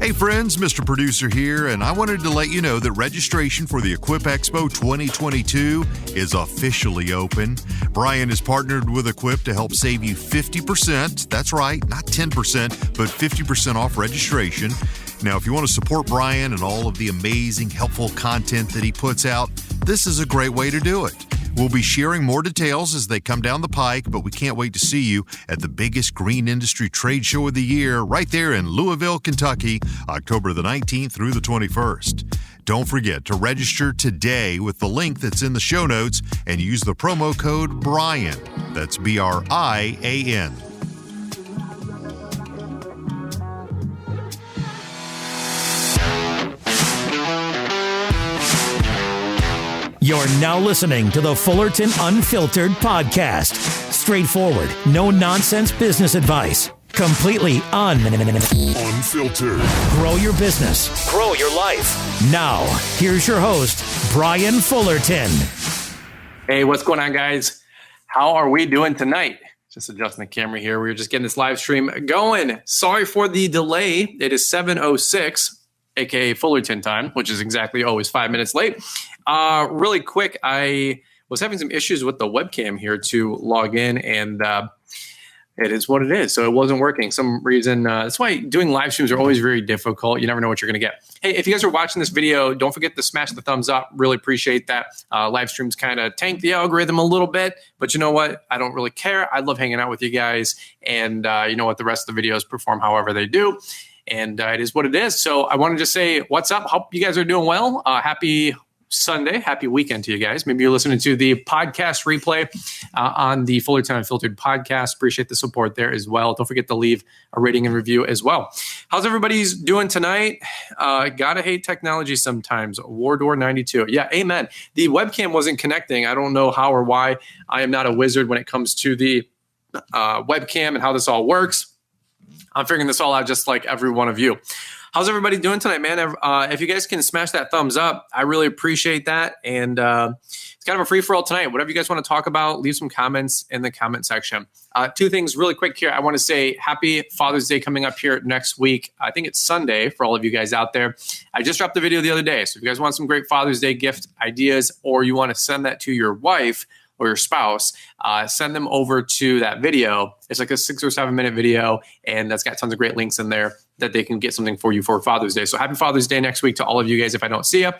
Hey friends, Mr. Producer here, and I wanted to let you know that registration for the Equip Expo 2022 is officially open. Brian has partnered with Equip to help save you 50%. That's right, not 10%, but 50% off registration. Now, if you want to support Brian and all of the amazing, helpful content that he puts out, this is a great way to do it. We'll be sharing more details as they come down the pike, but we can't wait to see you at the biggest green industry trade show of the year right there in Louisville, Kentucky, October the 19th through the 21st. Don't forget to register today with the link that's in the show notes and use the promo code BRIAN. That's BRIAN. You're now listening to the Fullerton Unfiltered podcast. Straightforward, no nonsense business advice. Completely unfiltered. Grow your business. Grow your life. Now, here's your host, Brian Fullerton. Hey, what's going on, guys? How are we doing tonight? Just adjusting the camera here. We were just getting this live stream going. Sorry for the delay. It is 7:06. AKA Fullerton time, which is exactly always 5 minutes late. Really quick, I was having some issues with the webcam here to log in, and it is what it is. So it wasn't working. Some reason, that's why doing live streams are always very difficult. You never know what you're going to get. Hey, if you guys are watching this video, don't forget to smash the thumbs up. Really appreciate that. Live streams kind of tank the algorithm a little bit, but you know what? I don't really care. I love hanging out with you guys, and you know what? The rest of the videos perform however they do. And it is what it is. So I wanted to say, what's up? Hope you guys are doing well. Happy Sunday. Happy weekend to you guys. Maybe you're listening to the podcast replay on the Fullerton Unfiltered podcast. Appreciate the support there as well. Don't forget to leave a rating and review as well. How's everybody's doing tonight? Gotta hate technology sometimes. Wardor92. Yeah, amen. The webcam wasn't connecting. I don't know how or why. I am not a wizard when it comes to the webcam and how this all works. I'm figuring this all out just like every one of you. How's everybody doing tonight, man? If you guys can smash that thumbs up, I really appreciate that. And it's kind of a free-for-all tonight. Whatever you guys want to talk about, leave some comments in the comment section. Two things really quick here. I want to say happy Father's Day coming up here next week. I think it's Sunday for all of you guys out there. I just dropped the video the other day. So if you guys want some great Father's Day gift ideas, or you want to send that to your wife or your spouse, send them over to that video. It's like a 6 or 7 minute video, and that's got tons of great links in there that they can get something for you for Father's Day. So happy Father's Day next week to all of you guys if I don't see you.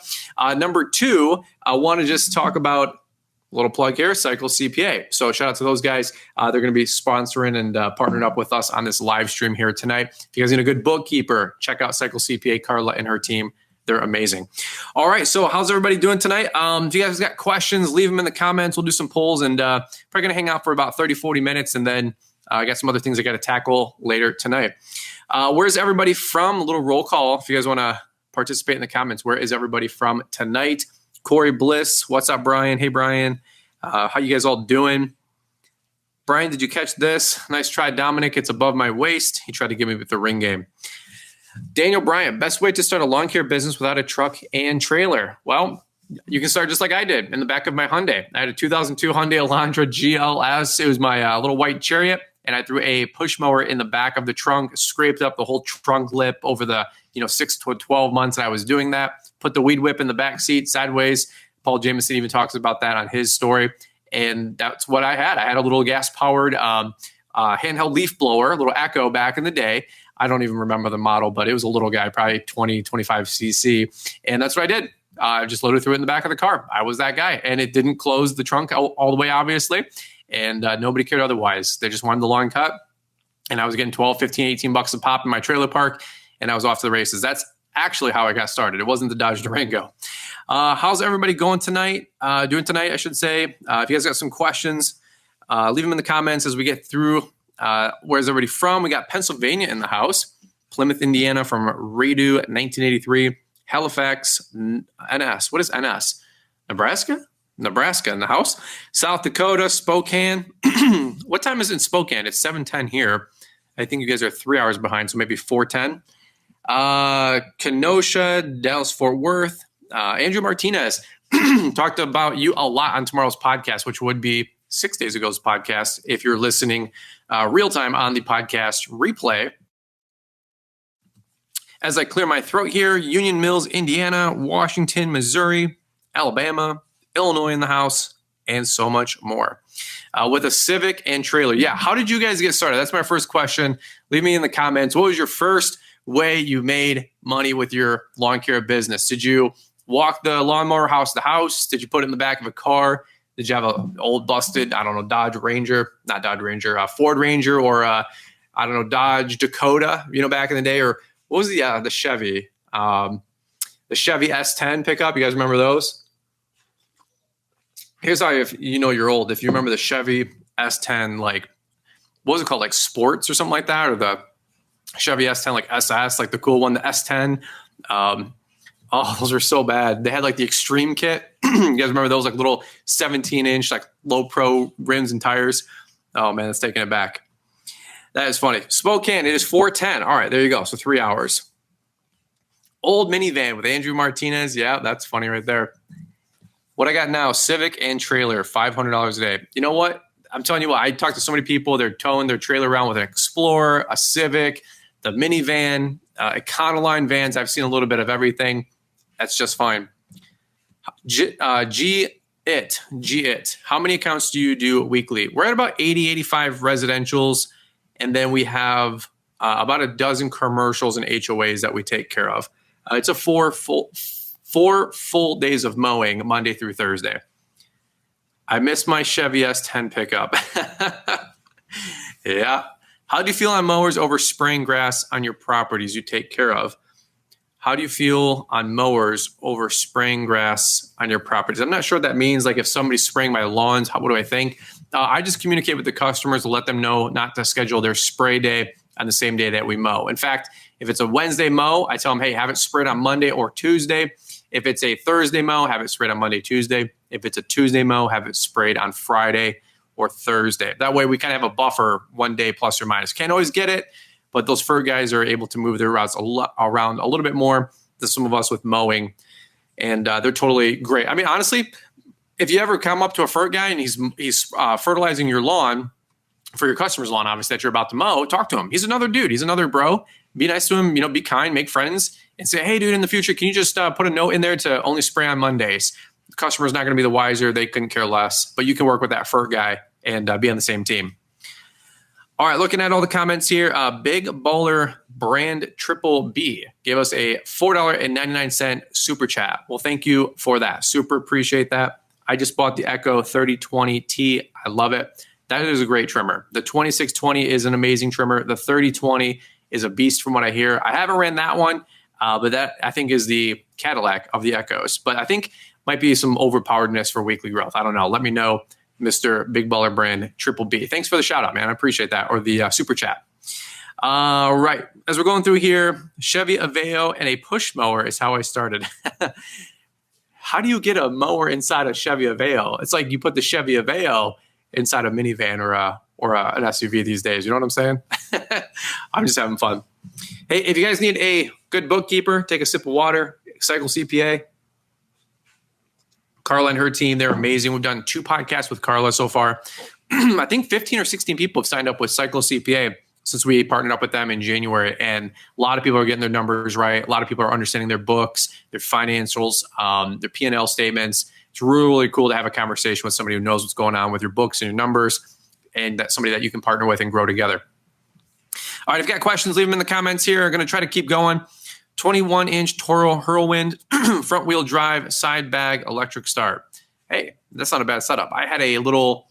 Number two, I want to just talk about a little plug here, Cycle CPA. So shout out to those guys. They're going to be sponsoring and partnering up with us on this live stream here tonight. If you guys need a good bookkeeper, check out Cycle CPA, Carla and her team. They're amazing. All right. So how's everybody doing tonight? If you guys got questions, leave them in the comments. We'll do some polls, and probably going to hang out for about 30, 40 minutes. And then I got some other things I got to tackle later tonight. Where's everybody from? A little roll call. If you guys want to participate in the comments, where is everybody from tonight? Corey Bliss. What's up, Brian? Hey, Brian. How you guys all doing? Brian, did you catch this? Nice try, Dominic. It's above my waist. He tried to give me with the ring game. Daniel Bryant, best way to start a lawn care business without a truck and trailer. Well, you can start just like I did in the back of my Hyundai. I had a 2002 Hyundai Elantra GLS. It was my little white Chariot, and I threw a push mower in the back of the trunk, scraped up the whole trunk lip over the 6 to 12 months that I was doing that. Put the weed whip in the back seat sideways. Paul Jameson even talks about that on his story, and that's what I had. I had a little gas-powered handheld leaf blower, a little Echo back in the day. I don't even remember the model, but it was a little guy, probably 20, 25 cc. And that's what I did. I just loaded through it in the back of the car. I was that guy. And it didn't close the trunk all the way, obviously. And nobody cared otherwise. They just wanted the lawn cut. And I was getting 12, 15, 18 bucks a pop in my trailer park. And I was off to the races. That's actually how I got started. It wasn't the Dodge Durango. How's everybody going tonight? Doing tonight, I should say. If you guys got some questions, leave them in the comments as we get through. Where's everybody from? We got Pennsylvania in the house, Plymouth, Indiana from Redo 1983, Halifax, NS. What is NS? Nebraska? Nebraska in the house. South Dakota, Spokane. What time is it in Spokane? It's 7:10 here. I think you guys are 3 hours behind, so maybe 4:10. Kenosha, Dallas, Fort Worth. Andrew Martinez talked about you a lot on tomorrow's podcast, which would be 6 days ago's podcast. If you're listening real time on the podcast replay, As I clear my throat here, Union Mills, Indiana, Washington, Missouri, Alabama, Illinois in the house, and so much more. With a Civic and trailer. Yeah, how did you guys get started? That's my first question. Leave me in the comments. What was your first way you made money with your lawn care business? Did you walk the lawnmower house to house? Did you put it in the back of a car? Did you have an old busted, Ford Ranger, or Dodge Dakota, back in the day? Or what was the Chevy? The Chevy S10 pickup. You guys remember those? Here's how you're old. If you remember the Chevy S10, what was it called? Like Sports or something like that? Or the Chevy S10, like SS, like the cool one, the S10. Those are so bad. They had the Extreme kit. You guys remember those little 17-inch, low pro rims and tires? Oh man, that's taking it back. That is funny. Spokane, it is 4:10. All right, there you go. So 3 hours. Old minivan with Andrew Martinez. Yeah, that's funny right there. What I got now, Civic and trailer, $500 a day. You know what? I'm telling you what, I talked to so many people. They're towing their trailer around with an Explorer, a Civic, the minivan, Econoline vans. I've seen a little bit of everything. That's just fine. G-It. How many accounts do you do weekly? We're at about 80, 85 residentials. And then we have about a dozen commercials and HOAs that we take care of. It's a four full days of mowing, Monday through Thursday. I missed my Chevy S10 pickup. Yeah. How do you feel on mowers over spraying grass on your properties you take care of? How do you feel on mowers over spraying grass on your properties? I'm not sure what that means. If somebody's spraying my lawns, what do I think? I just communicate with the customers to let them know not to schedule their spray day on the same day that we mow. In fact, if it's a Wednesday mow, I tell them, hey, have it sprayed on Monday or Tuesday. If it's a Thursday mow, have it sprayed on Monday, Tuesday. If it's a Tuesday mow, have it sprayed on Friday or Thursday. That way we kind of have a buffer one day plus or minus. Can't always get it, but those fur guys are able to move their routes around a little bit more than some of us with mowing. And they're totally great. I mean, honestly, if you ever come up to a fur guy and he's fertilizing your lawn for your customer's lawn, obviously, that you're about to mow, talk to him. He's another dude. He's another bro. Be nice to him, be kind, make friends, and say, hey, dude, in the future, can you just put a note in there to only spray on Mondays? The customer's not going to be the wiser. They couldn't care less. But you can work with that fur guy and be on the same team. All right, looking at all the comments here, Big Bowler Brand Triple B gave us a $4.99 super chat. Well, thank you for that. Super appreciate that. I just bought the Echo 3020T. I love it. That is a great trimmer. The 2620 is an amazing trimmer. The 3020 is a beast from what I hear. I haven't ran that one, but that I think is the Cadillac of the Echoes. But I think might be some overpoweredness for weekly growth. I don't know. Let me know, Mr. Big Baller Brand Triple B. Thanks for the shout out, man. I appreciate that. Or the super chat. Right. As we're going through here, Chevy Aveo and a push mower is how I started. How do you get a mower inside a Chevy Aveo? It's like you put the Chevy Aveo inside a minivan or an SUV these days. You know what I'm saying? I'm just having fun. Hey, if you guys need a good bookkeeper, take a sip of water, Cycle CPA. Carla and her team, they're amazing. We've done 2 podcasts with Carla so far. I think 15 or 16 people have signed up with Cycle CPA since we partnered up with them in January. And a lot of people are getting their numbers right. A lot of people are understanding their books, their financials, their P&L statements. It's really, really cool to have a conversation with somebody who knows what's going on with your books and your numbers, and that's somebody that you can partner with and grow together. All right, if you've got questions, leave them in the comments here. I'm going to try to keep going. 21-inch Toro Whirlwind, front-wheel drive, side bag, electric start. Hey, that's not a bad setup. I had a little,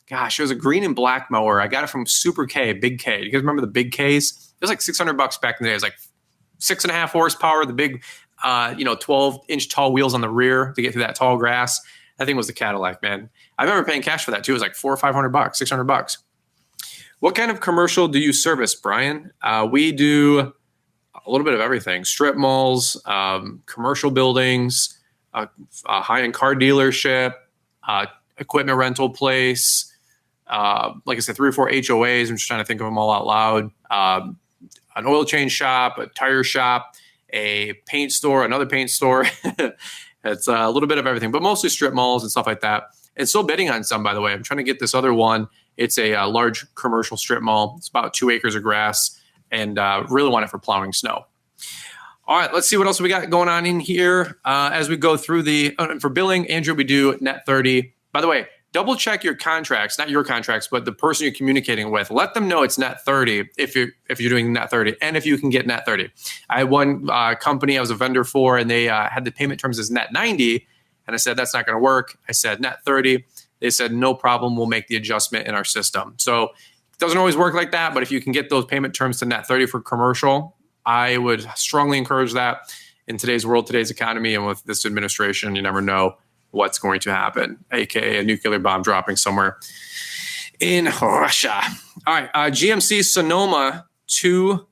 it was a green and black mower. I got it from Super K, Big K. You guys remember the Big Ks? It was like $600 back in the day. It was like 6.5 horsepower, the big 12-inch tall wheels on the rear to get through that tall grass. That thing was the Cadillac, man. I remember paying cash for that too. It was like $400 or $500, $600. What kind of commercial do you service, Brian? We do a little bit of everything. Strip malls, commercial buildings, a high-end car dealership, equipment rental place. Like I said, 3 or 4 HOAs. I'm just trying to think of them all out loud. An oil change shop, a tire shop, a paint store, another paint store. It's a little bit of everything, but mostly strip malls and stuff like that. And still bidding on some, by the way. I'm trying to get this other one. It's a large commercial strip mall. It's about 2 acres of grass, and really want it for plowing snow. All right, let's see what else we got going on in here as we go through for billing. Andrew, we do net 30. By the way, double check your contracts, not your contracts, but the person you're communicating with. Let them know it's net 30 if you're doing net 30, and if you can get net 30. I had one company I was a vendor for, and they had the payment terms as net 90, and I said that's not going to work. I said net 30. They said no problem, we'll make the adjustment in our system. So it doesn't always work like that, but if you can get those payment terms to net 30 for commercial, I would strongly encourage that. In today's world, today's economy, and with this administration, you never know what's going to happen, aka a nuclear bomb dropping somewhere in Russia. All right, GMC Sonoma 2.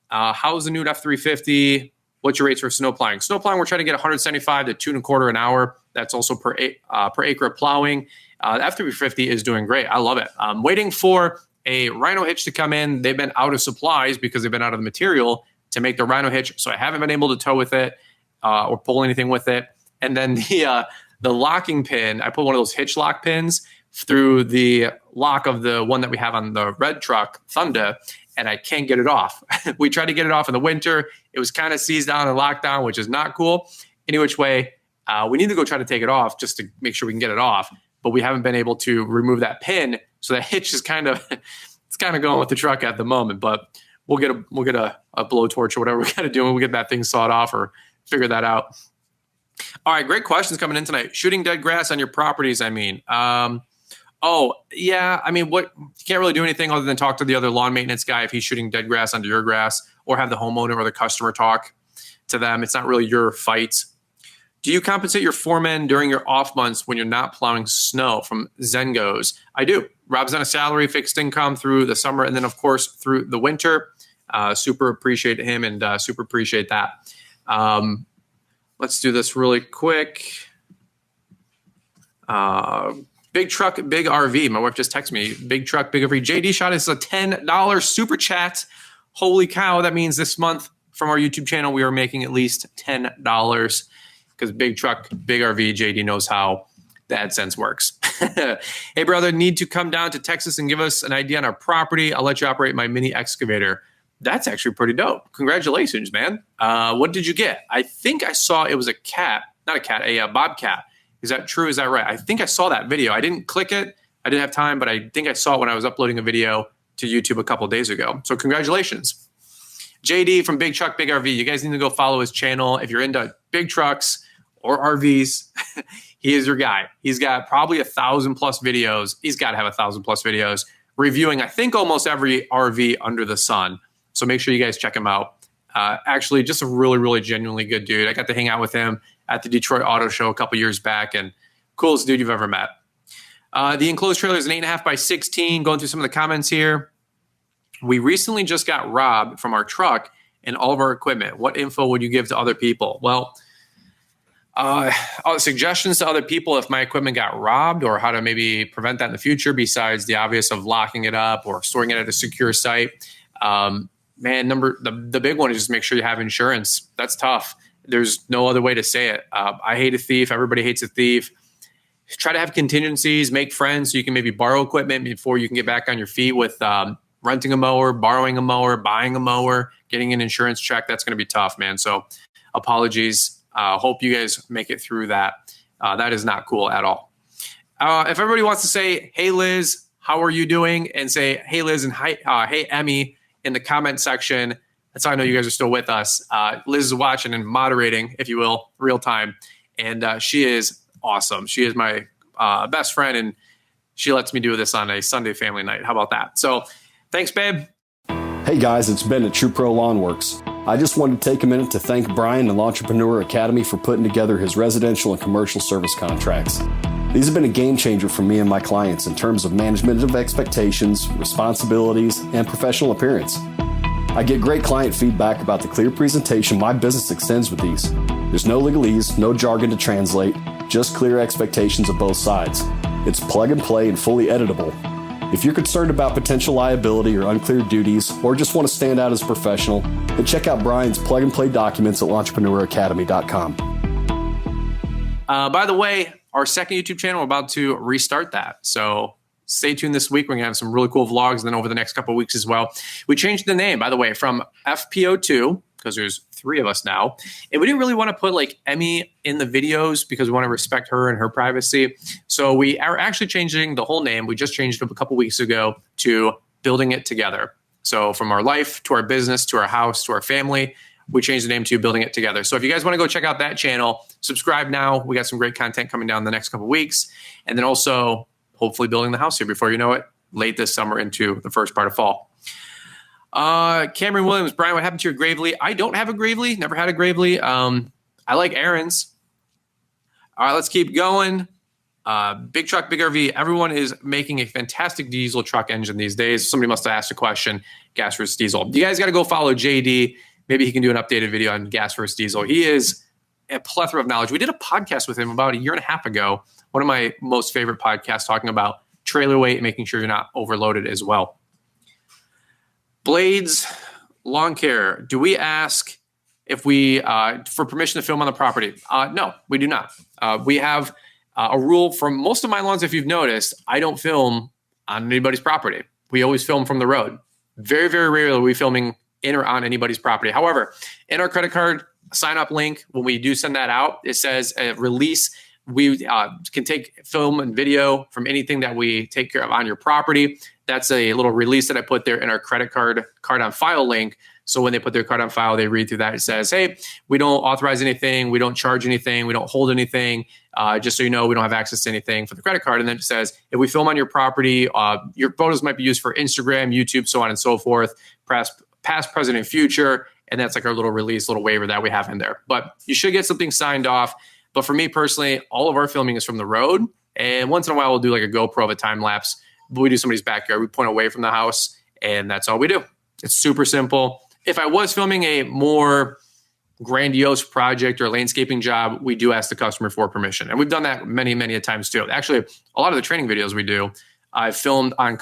How's the new F-350? What's your rates for snow plowing? Snow plowing, we're trying to get 175 to 2.25 an hour. That's also per acre of plowing. The F-350 is doing great. I love it. I'm waiting for a Rhino hitch to come in. They've been out of supplies because they've been out of the material to make the Rhino hitch, so I haven't been able to tow with it or pull anything with it. And then the locking pin, I put one of those hitch lock pins through the lock of the one that we have on the red truck, Thunder, and I can't get it off. We tried to get it off in the winter. It was kind of seized down and locked down, which is not cool. Any which way, we need to go try to take it off just to make sure we can get it off. But we haven't been able to remove that pin, so that hitch is kind of going with the truck at the moment. But we'll get a blowtorch or whatever we got to do, and we'll get that thing sawed off or figure that out. All right, great questions coming in tonight. Shooting dead grass on your properties, I mean. Oh, yeah, I mean, what you can't really do anything other than talk to the other lawn maintenance guy if he's shooting dead grass onto your grass, or have the homeowner or the customer talk to them. It's not really your fight. Do you compensate your foremen during your off months when you're not plowing snow? From Zengos. I do. Rob's on a salary, fixed income through the summer, and then, of course, through the winter. Super appreciate him and super appreciate that. Let's do this really quick. Big truck, big RV. My wife just texted me. Big truck, big RV. JD shot us a $10 super chat. Holy cow. That means this month from our YouTube channel, we are making at least $10 because big truck, big RV, JD knows how the AdSense works. Hey, brother, need to come down to Texas and give us an idea on our property. I'll let you operate my mini excavator. That's actually pretty dope. Congratulations, man. What did you get? I think I saw it was a bobcat. Is that true? Is that right? I think I saw that video. I didn't click it. I didn't have time, but I think I saw it when I was uploading a video to YouTube a couple of days ago. So congratulations. JD from Big Truck, Big RV. You guys need to go follow his channel. If you're into big trucks or RVs, he is your guy. He's got probably 1,000+ videos. He's got to have 1,000+ videos reviewing, I think, almost every RV under the sun. So make sure you guys check him out. Actually, just a really, really genuinely good dude. I got to hang out with him at the Detroit Auto Show a couple years back, and coolest dude you've ever met. The enclosed trailer is an 8.5 by 16. Going through some of the comments here. We recently just got robbed from our truck and all of our equipment. What info would you give to other people? Well, suggestions to other people if my equipment got robbed, or how to maybe prevent that in the future, besides the obvious of locking it up or storing it at a secure site. The big one is just make sure you have insurance. That's tough. There's no other way to say it. I hate a thief. Everybody hates a thief. Try to have contingencies, make friends so you can maybe borrow equipment before you can get back on your feet with renting a mower, borrowing a mower, buying a mower, getting an insurance check. That's going to be tough, man. So apologies. Hope you guys make it through that. That is not cool at all. If everybody wants to say, hey, Liz, how are you doing? And say, hey, Liz, and hey, Emmy in the comment section. That's how I know you guys are still with us. Liz is watching and moderating, if you will, real time. And she is awesome. She is my best friend, and she lets me do this on a Sunday family night. How about that? So thanks, babe. Hey, guys, it's Ben at True Pro Lawn Works. I just wanted to take a minute to thank Brian and L'Entrepreneur Academy for putting together his residential and commercial service contracts. These have been a game changer for me and my clients in terms of management of expectations, responsibilities, and professional appearance. I get great client feedback about the clear presentation my business extends with these. There's no legalese, no jargon to translate, just clear expectations of both sides. It's plug and play and fully editable. If you're concerned about potential liability or unclear duties, or just want to stand out as a professional, then check out Brian's plug and play documents at l'entrepreneuracademy.com. By the way, our second YouTube channel, we're about to restart that. So stay tuned this week. We're going to have some really cool vlogs, and then over the next couple of weeks as well. We changed the name, by the way, from FPO2 because there's 3 of us now. And we didn't really want to put like Emmy in the videos because we want to respect her and her privacy. So we are actually changing the whole name. We just changed it a couple weeks ago to Building It Together. So from our life to our business to our house to our family, we changed the name to Building It Together. So if you guys want to go check out that channel, subscribe now. We got some great content coming down the next couple weeks. And then also hopefully building the house here before you know it, late this summer into the first part of fall. Cameron Williams, Brian, what happened to your Gravely? I don't have a Gravely, never had a Gravely. I like Aaron's. All right, let's keep going. Big Truck, Big RV. Everyone is making a fantastic diesel truck engine these days. Somebody must have asked a question, gas versus diesel. You guys got to go follow JD. Maybe he can do an updated video on gas versus diesel. He is a plethora of knowledge. We did a podcast with him about a year and a half ago. One of my most favorite podcasts talking about trailer weight and making sure you're not overloaded as well. Blades, lawn care. Do we ask if we for permission to film on the property? No, we do not. We have a rule for most of my lawns. If you've noticed, I don't film on anybody's property. We always film from the road. Very, very rarely are we filming in or on anybody's property. However, in our credit card sign up link, when we do send that out, it says a release. We can take film and video from anything that we take care of on your property. That's a little release that I put there in our credit card on file link. So when they put their card on file, they read through that. It says, hey, we don't authorize anything. We don't charge anything. We don't hold anything. Just so you know, we don't have access to anything for the credit card. And then it says, if we film on your property, your photos might be used for Instagram, YouTube, so on and so forth, past, present, and future. And that's like our little release, little waiver that we have in there. But you should get something signed off. But for me personally, all of our filming is from the road. And once in a while, we'll do like a GoPro of a time lapse. But we do somebody's backyard. We point away from the house, and that's all we do. It's super simple. If I was filming a more grandiose project or landscaping job, we do ask the customer for permission. And we've done that many, many a times too. Actually, a lot of the training videos we do, I've filmed on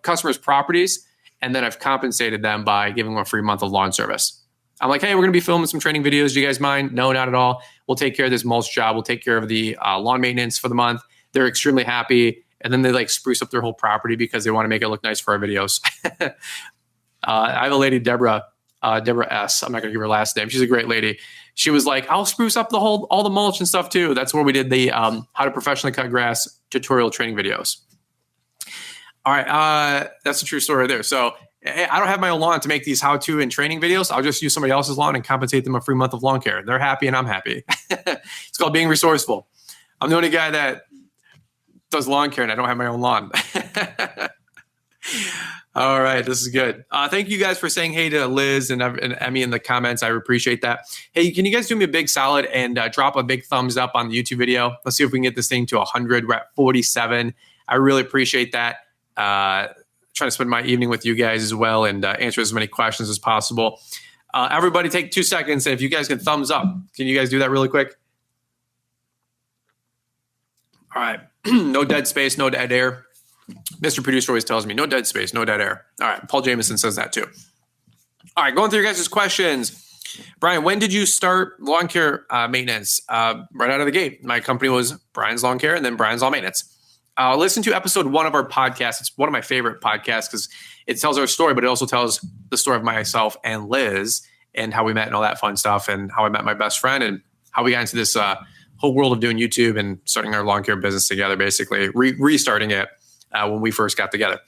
customers' properties, and then I've compensated them by giving them a free month of lawn service. I'm like, hey, we're going to be filming some training videos. Do you guys mind? No, not at all. We'll take care of this mulch job. We'll take care of the lawn maintenance for the month. They're extremely happy. And then they like spruce up their whole property because they want to make it look nice for our videos. I have a lady, Deborah S. I'm not going to give her last name. She's a great lady. She was like, I'll spruce up all the mulch and stuff too. That's where we did the how to professionally cut grass tutorial training videos. All right. That's a true story there. So I don't have my own lawn to make these how-to and training videos. I'll just use somebody else's lawn and compensate them a free month of lawn care. They're happy and I'm happy. It's called being resourceful. I'm the only guy that does lawn care and I don't have my own lawn. All right, this is good. Thank you guys for saying hey to Liz and Emmy in the comments. I appreciate that. Hey, can you guys do me a big solid and drop a big thumbs up on the YouTube video? Let's see if we can get this thing to 100. We're at 47. I really appreciate that. Trying to spend my evening with you guys as well and answer as many questions as possible. Everybody take 2 seconds. And if you guys can thumbs up, can you guys do that really quick? All right. No dead space, no dead air. Mr. Producer always tells me no dead space, no dead air. All right. Paul Jameson says that too. All right. Going through your guys' questions. Brian, when did you start lawn care maintenance? Right out of the gate. My company was Brian's Lawn Care and then Brian's Lawn Maintenance. Listen to episode 1 of our podcast. It's one of my favorite podcasts because it tells our story, but it also tells the story of myself and Liz and how we met and all that fun stuff and how I met my best friend and how we got into this whole world of doing YouTube and starting our lawn care business together, basically restarting it when we first got together.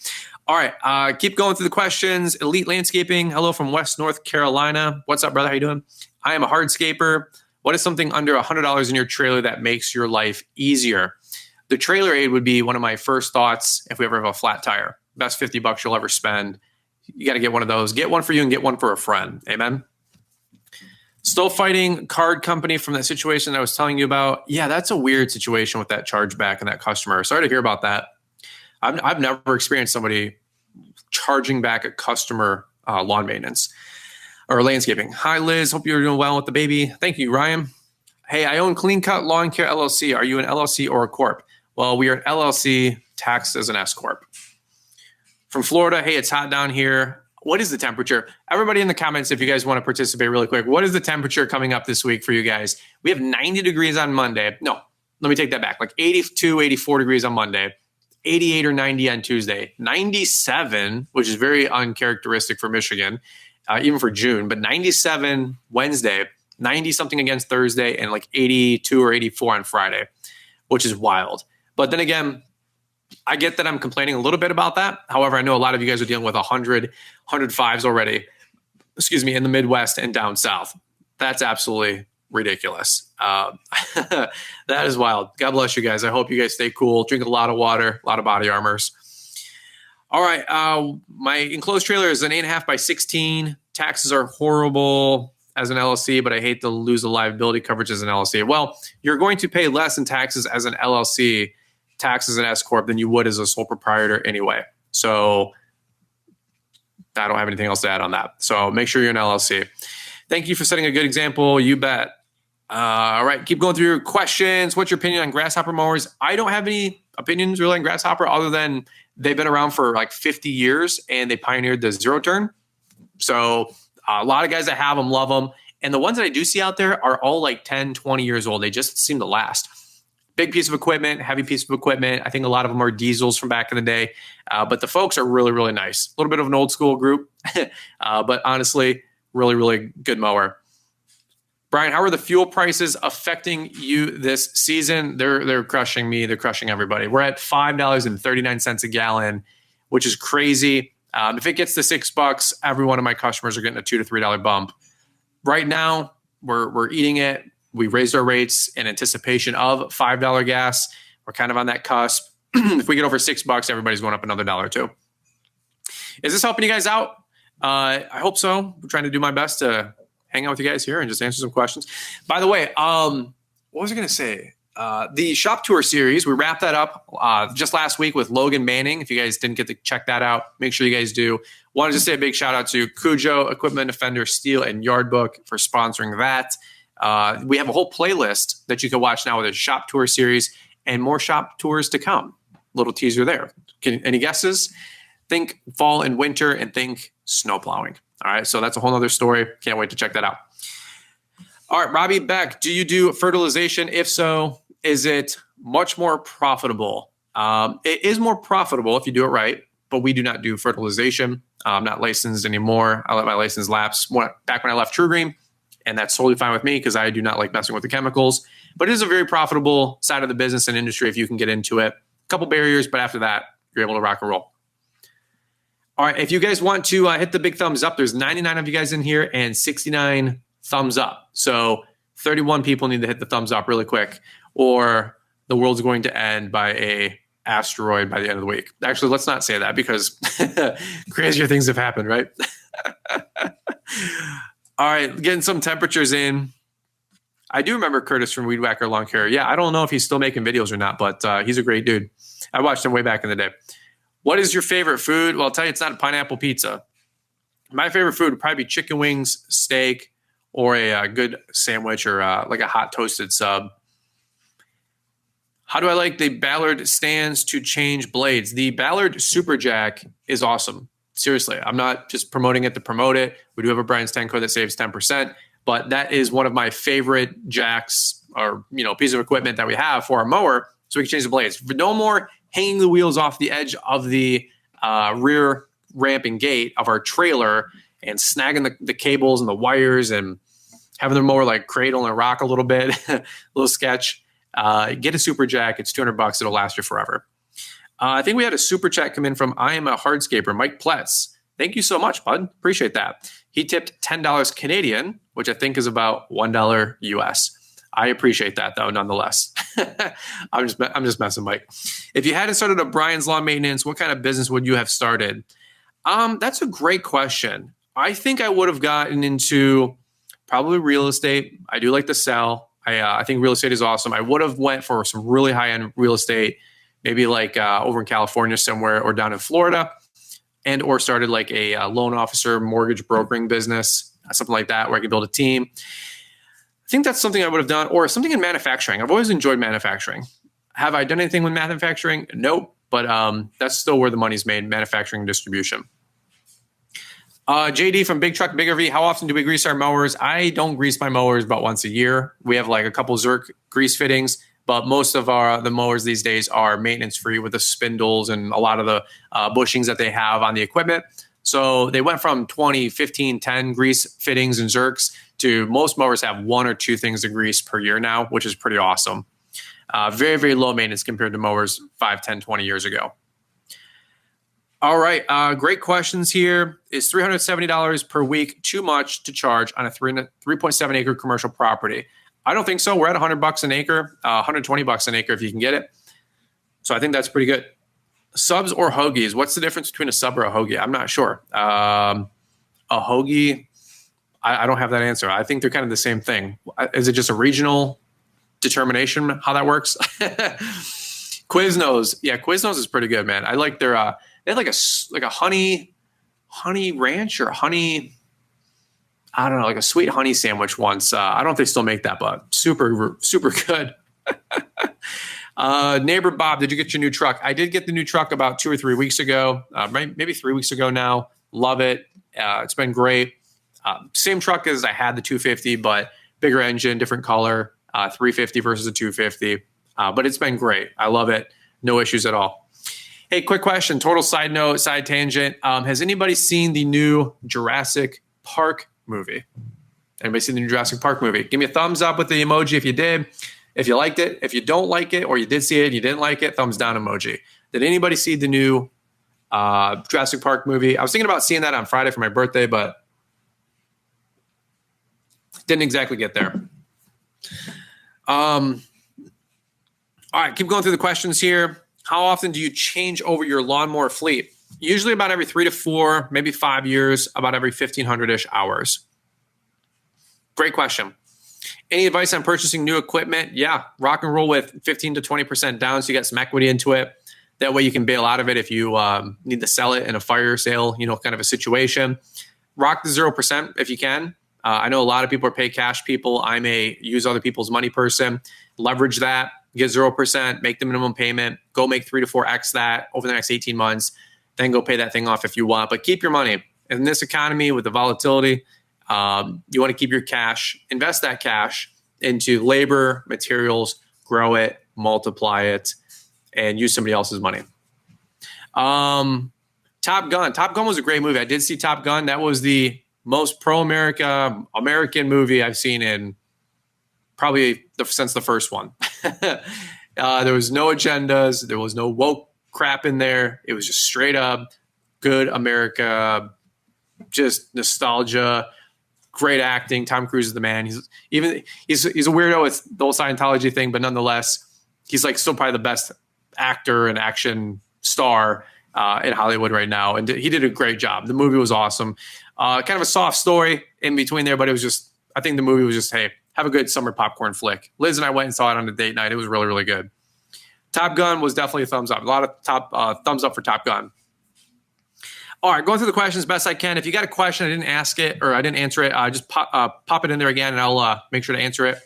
All right. Keep going through the questions. Elite Landscaping. Hello from West North Carolina. What's up, brother? How you doing? I am a hardscaper. What is something under $100 in your trailer that makes your life easier? The trailer aid would be one of my first thoughts if we ever have a flat tire. Best $50 you'll ever spend. You got to get one of those. Get one for you and get one for a friend. Amen. Still fighting card company from that situation I was telling you about. Yeah, that's a weird situation with that chargeback and that customer. Sorry to hear about that. I've never experienced somebody charging back a customer lawn maintenance or landscaping. Hi, Liz. Hope you're doing well with the baby. Thank you, Ryan. Hey, I own Clean Cut Lawn Care LLC. Are you an LLC or a corp? Well, we are an LLC taxed as an S corp. From Florida, hey, it's hot down here. What is the temperature? Everybody in the comments, if you guys want to participate really quick, what is the temperature coming up this week for you guys? We have 90 degrees on Monday. No, let me take that back. Like 82, 84 degrees on Monday, 88 or 90 on Tuesday, 97, which is very uncharacteristic for Michigan, even for June, but 97 Wednesday, 90 something against Thursday, and like 82 or 84 on Friday, which is wild. But then again, I get that I'm complaining a little bit about that. However, I know a lot of you guys are dealing with 100, 105s already, in the Midwest and down south. That's absolutely ridiculous. That is wild. God bless you guys. I hope you guys stay cool. Drink a lot of water, a lot of body armors. All right. My enclosed trailer is an 8.5 by 16. Taxes are horrible as an LLC, but I hate to lose the liability coverage as an LLC. Well, you're going to pay less in taxes as an LLC, taxes an S Corp, than you would as a sole proprietor anyway. So I don't have anything else to add on that. So make sure you're an LLC. Thank you for setting a good example. You bet. All right. Keep going through your questions. What's your opinion on grasshopper mowers? I don't have any opinions really on grasshopper other than they've been around for like 50 years and they pioneered the zero turn. So a lot of guys that have them love them. And the ones that I do see out there are all like 10, 20 years old. They just seem to last. Big piece of equipment, heavy piece of equipment. I think a lot of them are diesels from back in the day. But the folks are really, really nice. A little bit of an old school group. But honestly, really, really good mower. Brian, how are the fuel prices affecting you this season? They're crushing me. They're crushing everybody. We're at $5.39 a gallon, which is crazy. If it gets to $6, every one of my customers are getting a $2 to $3 bump. Right now, we're eating it. We raised our rates in anticipation of $5 gas. We're kind of on that cusp. If we get over $6, everybody's going up another $1 or $2. Is this helping you guys out? I hope so. I'm trying to do my best to hang out with you guys here and just answer some questions. By the way, what was I going to say? The shop tour series, we wrapped that up just last week with Logan Manning. If you guys didn't get to check that out, make sure you guys do. Wanted to say a big shout out to Cujo, Equipment Defender, Steel, and Yard Book for sponsoring that. We have a whole playlist that you can watch now with a shop tour series and more shop tours to come. Little teaser there. Any guesses? Think fall and winter and think snow plowing. All right, so that's a whole other story. Can't wait to check that out. All right, Robbie Beck, do you do fertilization? If so, is it much more profitable? It is more profitable if you do it right, but we do not do fertilization. I'm not licensed anymore. I let my license lapse back when I left TruGreen, and that's totally fine with me because I do not like messing with the chemicals. But it is a very profitable side of the business and industry if you can get into it. A couple barriers, but after that, you're able to rock and roll. All right, if you guys want to hit the big thumbs up, there's 99 of you guys in here and 69 thumbs up. So 31 people need to hit the thumbs up really quick or the world's going to end by a asteroid by the end of the week. Actually, let's not say that because crazier things have happened, right? All right, getting some temperatures in. I do remember Curtis from Weed Whacker Lawn Care. Yeah, I don't know if he's still making videos or not, but he's a great dude. I watched him way back in the day. What is your favorite food? Well, I'll tell you, it's not a pineapple pizza. My favorite food would probably be chicken wings, steak, or a good sandwich or like a hot toasted sub. How do I like the Ballard stands to change blades? The Ballard Super Jack is awesome. Seriously, I'm not just promoting it to promote it. We do have a Brian's 10 code that saves 10%, but that is one of my favorite jacks or piece of equipment that we have for our mower, so we can change the blades. No more hanging the wheels off the edge of the rear ramp and gate of our trailer and snagging the cables and the wires and having the mower like cradle and rock a little bit, a little sketch. Get a Super Jack. It's $200. It'll last you forever. I think we had a super chat come in from I Am a Hardscaper, Mike Pletz. Thank you so much, bud. Appreciate that. He tipped $10 Canadian, which I think is about $1 US. I appreciate that, though, nonetheless. I'm just messing, Mike. If you hadn't started a Brian's Lawn Maintenance, what kind of business would you have started? That's a great question. I think I would have gotten into probably real estate. I do like to sell. I think real estate is awesome. I would have went for some really high-end real estate, maybe like over in California somewhere or down in Florida, and or started like a loan officer, mortgage brokering business, something like that, where I could build a team. I think that's something I would have done, or something in manufacturing. I've always enjoyed manufacturing. Have I done anything with manufacturing? Nope. But that's still where the money's made, manufacturing and distribution. JD from Big Truck, Big RV, how often do we grease our mowers? I don't grease my mowers about once a year. We have like a couple Zerk grease fittings, but most of the mowers these days are maintenance free with the spindles and a lot of the bushings that they have on the equipment. So they went from 20, 15, 10 grease fittings and zerks to most mowers have 1 or 2 things of grease per year now, which is pretty awesome. Very, very low maintenance compared to mowers 5, 10, 20 years ago. All right. Great questions here. Is $370 per week too much to charge on a 3.7 acre commercial property? I don't think so. We're at $100 an acre, $120 an acre if you can get it. So I think that's pretty good. Subs or hoagies? What's the difference between a sub or a hoagie? I'm not sure. A hoagie, I don't have that answer. I think they're kind of the same thing. Is it just a regional determination how that works? Quiznos. Yeah, Quiznos is pretty good, man. I like their they had like a honey ranch or honey, I don't know, like a sweet honey sandwich once. I don't know if they still make that, but super, super good. Neighbor Bob, did you get your new truck? I did get the new truck about 2 or 3 weeks ago, maybe 3 weeks ago now. Love it. It's been great. Same truck as I had the 250, but bigger engine, different color, 350 versus a 250. But it's been great. I love it. No issues at all. Hey, quick question. Total side note, side tangent. Has anybody seen the new Jurassic Park movie? Anybody seen the new Jurassic Park movie? Give me a thumbs up with the emoji if you did. If you liked it. If you don't like it or you did see it and you didn't like it, thumbs down emoji. Did anybody see the new Jurassic Park movie? I was thinking about seeing that on Friday for my birthday, but didn't exactly get there. All right, keep going through the questions here. How often do you change over your lawnmower fleet? Usually about every 3 to 4, maybe 5 years, about every 1,500-ish hours. Great question. Any advice on purchasing new equipment? Yeah, rock and roll with 15 to 20% down so you get some equity into it. That way you can bail out of it if you need to sell it in a fire sale, kind of a situation. Rock the 0% if you can. I know a lot of people are pay cash people. I'm a use other people's money person. Leverage that. Get 0%, make the minimum payment, go make 3 to 4x that over the next 18 months, then go pay that thing off if you want. But keep your money. In this economy with the volatility, you want to keep your cash, invest that cash into labor, materials, grow it, multiply it, and use somebody else's money. Top Gun. Top Gun was a great movie. I did see Top Gun. That was the most pro-America, American movie I've seen in probably since the first one. There was no agendas. There was no woke crap in there. It was just straight up good America, just nostalgia, great acting. Tom Cruise is the man. He's a weirdo with the whole Scientology thing, but nonetheless, he's like still probably the best actor and action star in Hollywood right now. And he did a great job. The movie was awesome. Kind of a soft story in between there, but it was just, I think the movie was just, hey, have a good summer popcorn flick. Liz and I went and saw it on a date night. It was really, really good. Top Gun was definitely a thumbs up. A lot of thumbs up for Top Gun. All right, going through the questions best I can. If you got a question, I didn't ask it or I didn't answer it, just pop it in there again and I'll make sure to answer it.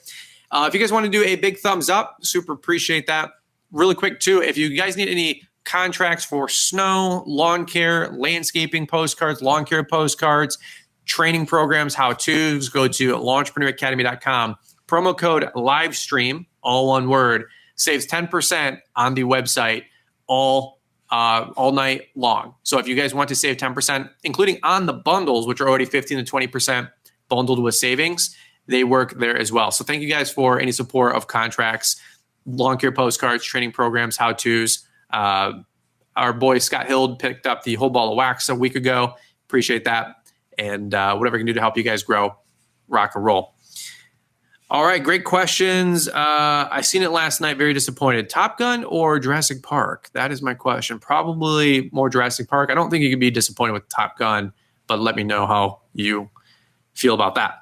If you guys want to do a big thumbs up, super appreciate that. Really quick too, if you guys need any contracts for snow, lawn care, landscaping postcards, lawn care postcards, training programs, how-tos, go to lawnpreneuracademy.com. Promo code LIVESTREAM, all one word, saves 10% on the website all night long. So if you guys want to save 10%, including on the bundles, which are already 15 to 20% bundled with savings, they work there as well. So thank you guys for any support of contracts, lawn care postcards, training programs, how-tos. Our boy Scott Hild picked up the whole ball of wax a week ago. Appreciate that. And whatever I can do to help you guys grow, rock and roll. All right, great questions. I seen it last night, very disappointed. Top Gun or Jurassic Park? That is my question. Probably more Jurassic Park. I don't think you could be disappointed with Top Gun, but let me know how you feel about that.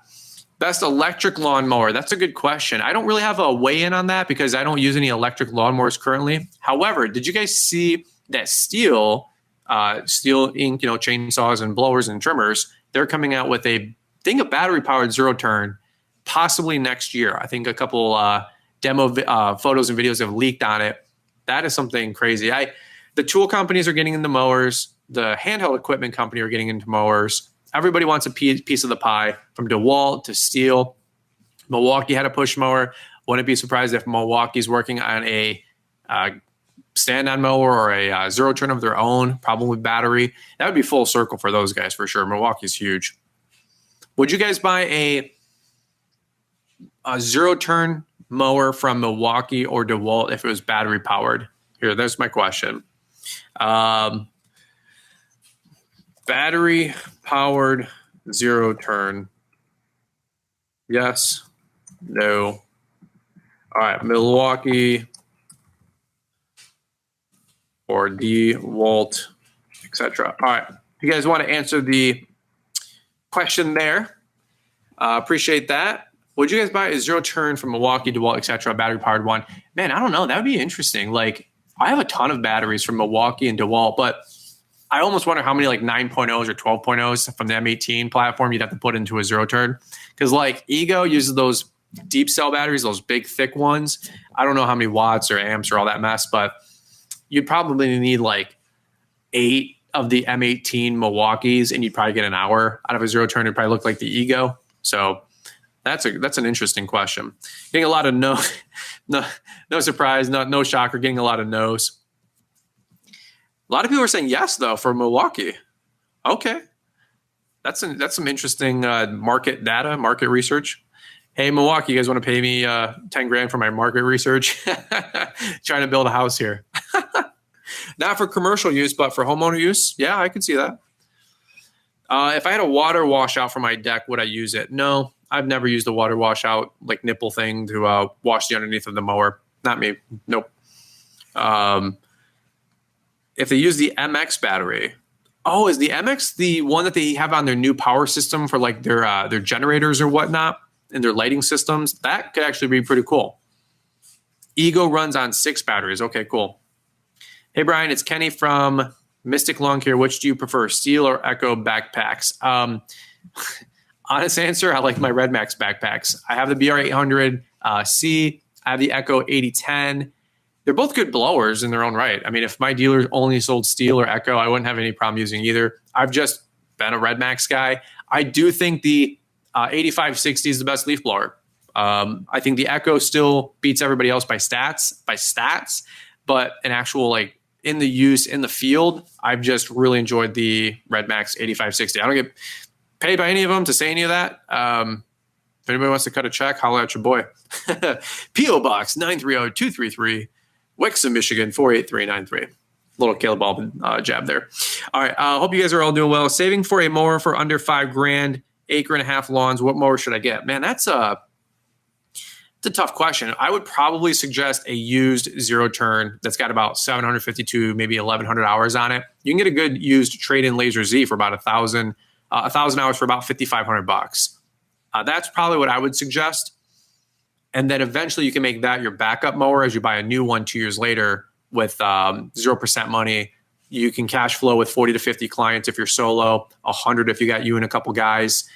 Best electric lawnmower. That's a good question. I don't really have a weigh-in on that because I don't use any electric lawnmowers currently. However, did you guys see that Steel Inc., chainsaws and blowers and trimmers, they're coming out with a battery-powered zero-turn possibly next year. I think a couple demo photos and videos have leaked on it. That is something crazy. The tool companies are getting into mowers. The handheld equipment company are getting into mowers. Everybody wants a piece of the pie, from DeWalt to Steel. Milwaukee had a push mower. Wouldn't be surprised if Milwaukee's working on a stand-on mower or a zero turn of their own, probably battery, that would be full circle for those guys for sure. Milwaukee's huge. Would you guys buy a zero turn mower from Milwaukee or DeWalt if it was battery powered? Here, there's my question. Battery powered zero turn. Yes. No. All right. Milwaukee or DeWalt, etc. All right. If you guys want to answer the question there, appreciate that. Would you guys buy a zero turn from Milwaukee, DeWalt, etc., battery powered one? Man, I don't know. That would be interesting. Like, I have a ton of batteries from Milwaukee and DeWalt, but I almost wonder how many like 9.0s or 12.0s from the M18 platform you'd have to put into a zero turn. Because like Ego uses those deep cell batteries, those big thick ones. I don't know how many watts or amps or all that mess, but you'd probably need like 8 of the M18 Milwaukees, and you'd probably get an hour out of a zero turn. It'd probably look like the Ego. So that's an interesting question. Getting a lot of no surprise, no shocker. Getting a lot of no's. A lot of people are saying yes though for Milwaukee. Okay, that's some interesting market data, market research. Hey Milwaukee, you guys want to pay me 10 grand for my market research? Trying to build a house here. Not for commercial use, but for homeowner use. Yeah, I could see that. If I had a water washout for my deck, would I use it? No, I've never used a water washout like nipple thing to wash the underneath of the mower. Not me. Nope. If they use the MX battery, is the MX the one that they have on their new power system for like their generators or whatnot and their lighting systems? That could actually be pretty cool. Ego runs on 6 batteries. Okay, cool. Hey Brian, it's Kenny from Mystic Lawn Care. Which do you prefer, Steel or Echo backpacks? Honest answer, I like my Red Max backpacks. I have the BR800 C. I have the Echo 8010. They're both good blowers in their own right. I mean, if my dealer only sold Steel or Echo, I wouldn't have any problem using either. I've just been a Red Max guy. I do think the 8560 is the best leaf blower. I think the Echo still beats everybody else by stats, but an actual like in the use in the field, I've just really enjoyed the Red Max 8560. I don't get paid by any of them to say any of that. If anybody wants to cut a check, holler at your boy. P.O. Box 930233, Wixom, Michigan 48393. Little Caleb Ball jab there. All right. Hope you guys are all doing well. Saving for a mower for under $5,000, 1.5 acre lawns. What mower should I get? Man, it's a tough question. I would probably suggest a used zero turn that's got about 750 to maybe 1,100 hours on it. You can get a good used trade-in Laser Z for about 1,000 hours for about $5,500. That's probably what I would suggest. And then eventually you can make that your backup mower as you buy a new one 2 years later with 0% money. You can cash flow with 40 to 50 clients if you're solo, 100 if you got you and a couple guys.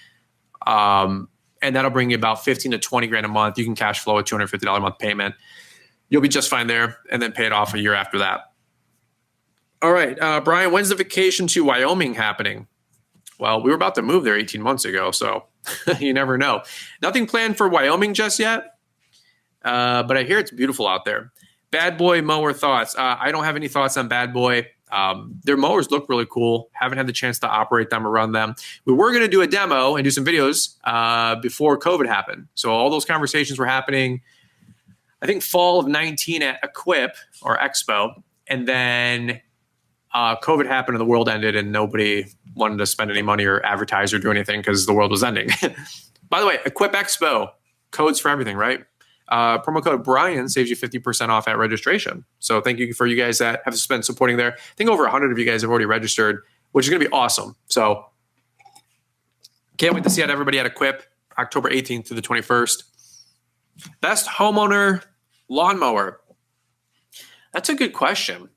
And that'll bring you about 15 to 20 grand a month. You can cash flow a $250 a month payment. You'll be just fine there, and then pay it off a year after that. All right, Brian, when's the vacation to Wyoming happening? Well, we were about to move there 18 months ago, so you never know. Nothing planned for Wyoming just yet, but I hear it's beautiful out there. Bad Boy mower thoughts. I don't have any thoughts on Bad Boy. Their mowers look really cool. Haven't had the chance to operate them or run them. We were going to do a demo and do some videos before COVID happened. So all those conversations were happening, I think, fall of 19 at Equip or Expo. And then COVID happened and the world ended and nobody wanted to spend any money or advertise or do anything because the world was ending. By the way, Equip Expo, codes for everything, right? Promo code Brian saves you 50% off at registration. So thank you for you guys that have been supporting there. I think over 100 of you guys have already registered, which is going to be awesome. So can't wait to see everybody at Equip October 18th to the 21st. Best homeowner lawnmower. That's a good question.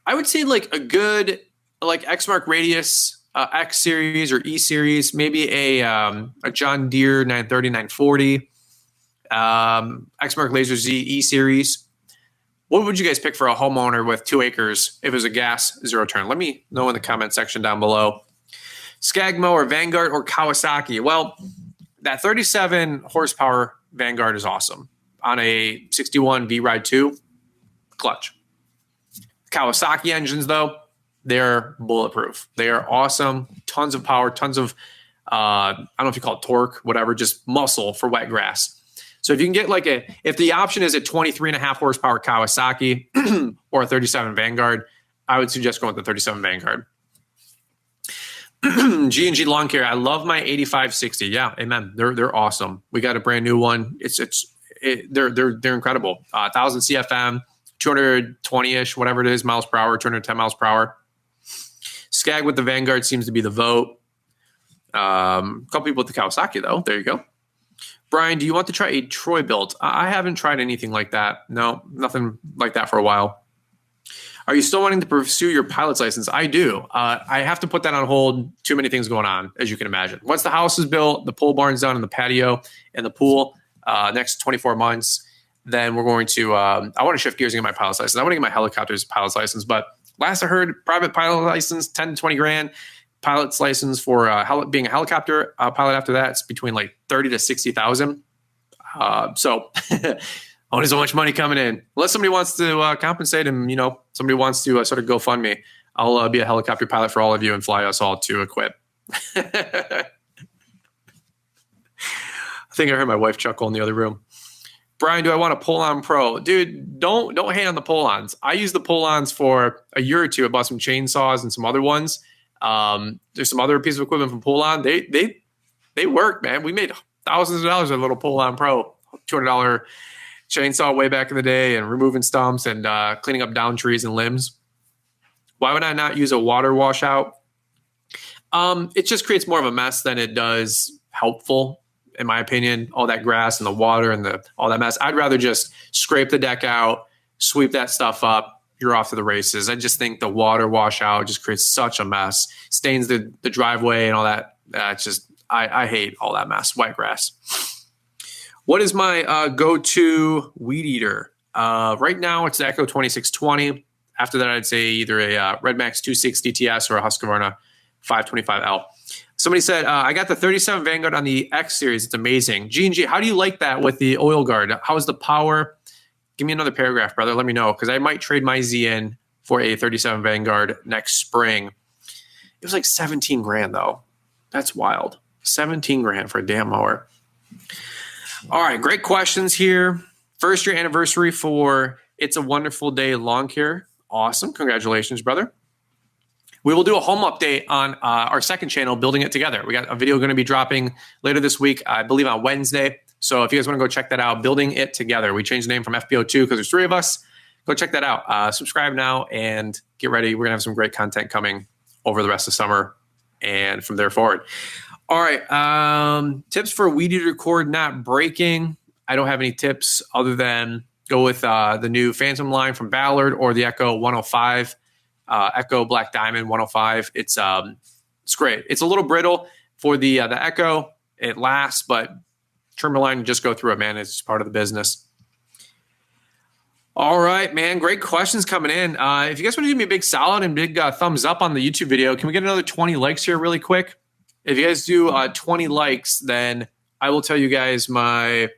I would say like a good like Exmark Radius X series or E series, maybe a John Deere 930, 940. Exmark Laser Z E series. What would you guys pick for a homeowner with 2 acres if it was a gas zero turn? Let me know in the comment section down below. Skag mower, Vanguard or Kawasaki? Well, that 37 horsepower Vanguard is awesome. On a 61 V-Ride 2, clutch. Kawasaki engines, though, they're bulletproof. They are awesome. Tons of power, tons of, I don't know if you call it torque, whatever, just muscle for wet grass. So if you can get if the option is a 23.5 horsepower Kawasaki or a 37 Vanguard, I would suggest going with the 37 Vanguard. G&G Lawn Care. I love my 8560. Yeah, amen. They're awesome. We got a brand new one. They're incredible. 1,000 CFM, 220-ish, whatever it is, miles per hour, 210 miles per hour. Skag with the Vanguard seems to be the vote. A couple people with the Kawasaki, though. There you go. Brian, do you want to try a Troy built? I haven't tried anything like that. No, nothing like that for a while. Are you still wanting to pursue your pilot's license? I do. I have to put that on hold. Too many things going on, as you can imagine. Once the house is built, the pole barn's done, and the patio and the pool, next 24 months, then we're going to, I want to shift gears and get my pilot's license. I want to get my helicopter's pilot's license, but last I heard, private pilot license, 10 to 20 grand. Pilot's license for being a helicopter pilot after that, it's between like 30 to 60,000. So only so much money coming in. Unless somebody wants to compensate and, somebody wants to sort of GoFundMe, I'll be a helicopter pilot for all of you and fly us all to Equip. I think I heard my wife chuckle in the other room. Brian, do I want a pull-on pro? Dude, don't hate on the pull-ons. I used the pull-ons for a year or two. I bought some chainsaws and some other ones. There's some other pieces of equipment from pull-on. They work, man. We made thousands of dollars with a little pull-on pro, $200 chainsaw way back in the day, and removing stumps and cleaning up down trees and limbs. Why would I not use a water washout? It just creates more of a mess than it does helpful, in my opinion. All that grass and the water and all that mess. I'd rather just scrape the deck out, sweep that stuff up. You're off to the races. I just think the water washout just creates such a mess, stains the driveway and all that. I hate all that mess. White grass. What is my go-to weed eater? Right now, it's the Echo 2620. After that, I'd say either a Red Max 260 TS or a Husqvarna 525L. Somebody said, I got the 37 Vanguard on the X series. It's amazing. G&G, how do you like that with the oil guard? How's the power? Give me another paragraph, brother. Let me know, because I might trade my Z in for a 37 Vanguard next spring. It was like 17 grand, though. That's wild. 17 grand for a damn mower. All right, great questions here. First year anniversary for It's a Wonderful Day Lawn Care. Awesome. Congratulations, brother. We will do a home update on our second channel, Building It Together. We got a video going to be dropping later this week, I believe on Wednesday. So if you guys want to go check that out, Building It Together. We changed the name from FPO2 because there's 3 of us. Go check that out. Subscribe now and get ready. We're going to have some great content coming over the rest of summer and from there forward. All right. Tips for weed eater cord not breaking. I don't have any tips other than go with the new Phantom line from Ballard or the Echo 105, Echo Black Diamond 105. It's great. It's a little brittle for the Echo. It lasts, but trim line, just go through it, man. It's part of the business. All right, man. Great questions coming in. If you guys want to do me a big solid and big thumbs up on the YouTube video, can we get another 20 likes here really quick? If you guys do 20 likes, then I will tell you guys my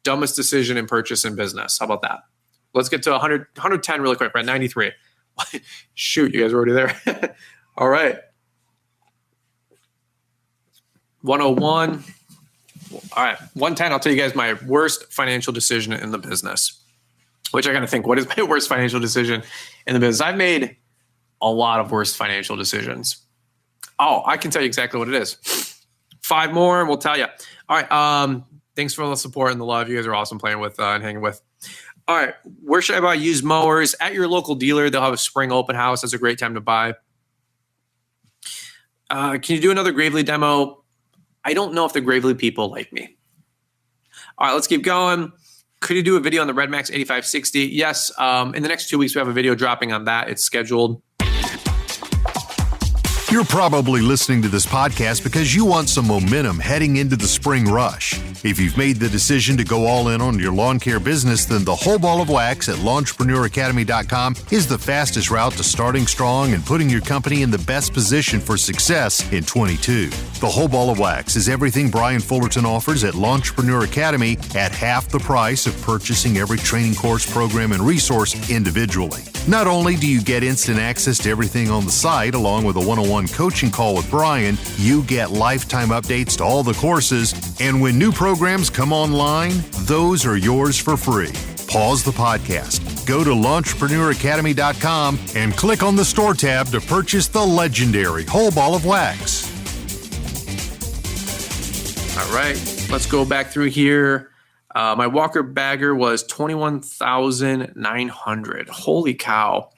dumbest decision in purchase in business. How about that? Let's get to 100, 110 really quick. We're at 93. Shoot, you guys are already there. All right. 101. All right, 110. I'll tell you guys my worst financial decision in the business, which I got to think, what is my worst financial decision in the business? I've made a lot of worst financial decisions. Oh, I can tell you exactly what it is. 5 more and we'll tell you. All right. Thanks for all the support and the love. You guys are awesome playing with and hanging with. All right. Where should I buy used mowers? At your local dealer. They'll have a spring open house. That's a great time to buy. Can you do another Gravely demo? I don't know if the Gravely people like me. All right, let's keep going. Could you do a video on the Red Max 8560? Yes. In the next 2 weeks, we have a video dropping on that. It's scheduled. You're probably listening to this podcast because you want some momentum heading into the spring rush. If you've made the decision to go all in on your lawn care business, then the whole ball of wax at LawnpreneurAcademy.com is the fastest route to starting strong and putting your company in the best position for success in 22. The whole ball of wax is everything Brian Fullerton offers at Lawntrepreneur Academy at half the price of purchasing every training course, program, and resource individually. Not only do you get instant access to everything on the site, along with a one-on-one coaching call with Brian, you get lifetime updates to all the courses, and when new programs come online, those are yours for free. Pause the podcast, go to Launchpreneuracademy.com, and click on the store tab to purchase the legendary whole ball of wax. All right, let's go back through here. My Walker bagger was $21,900. Holy cow.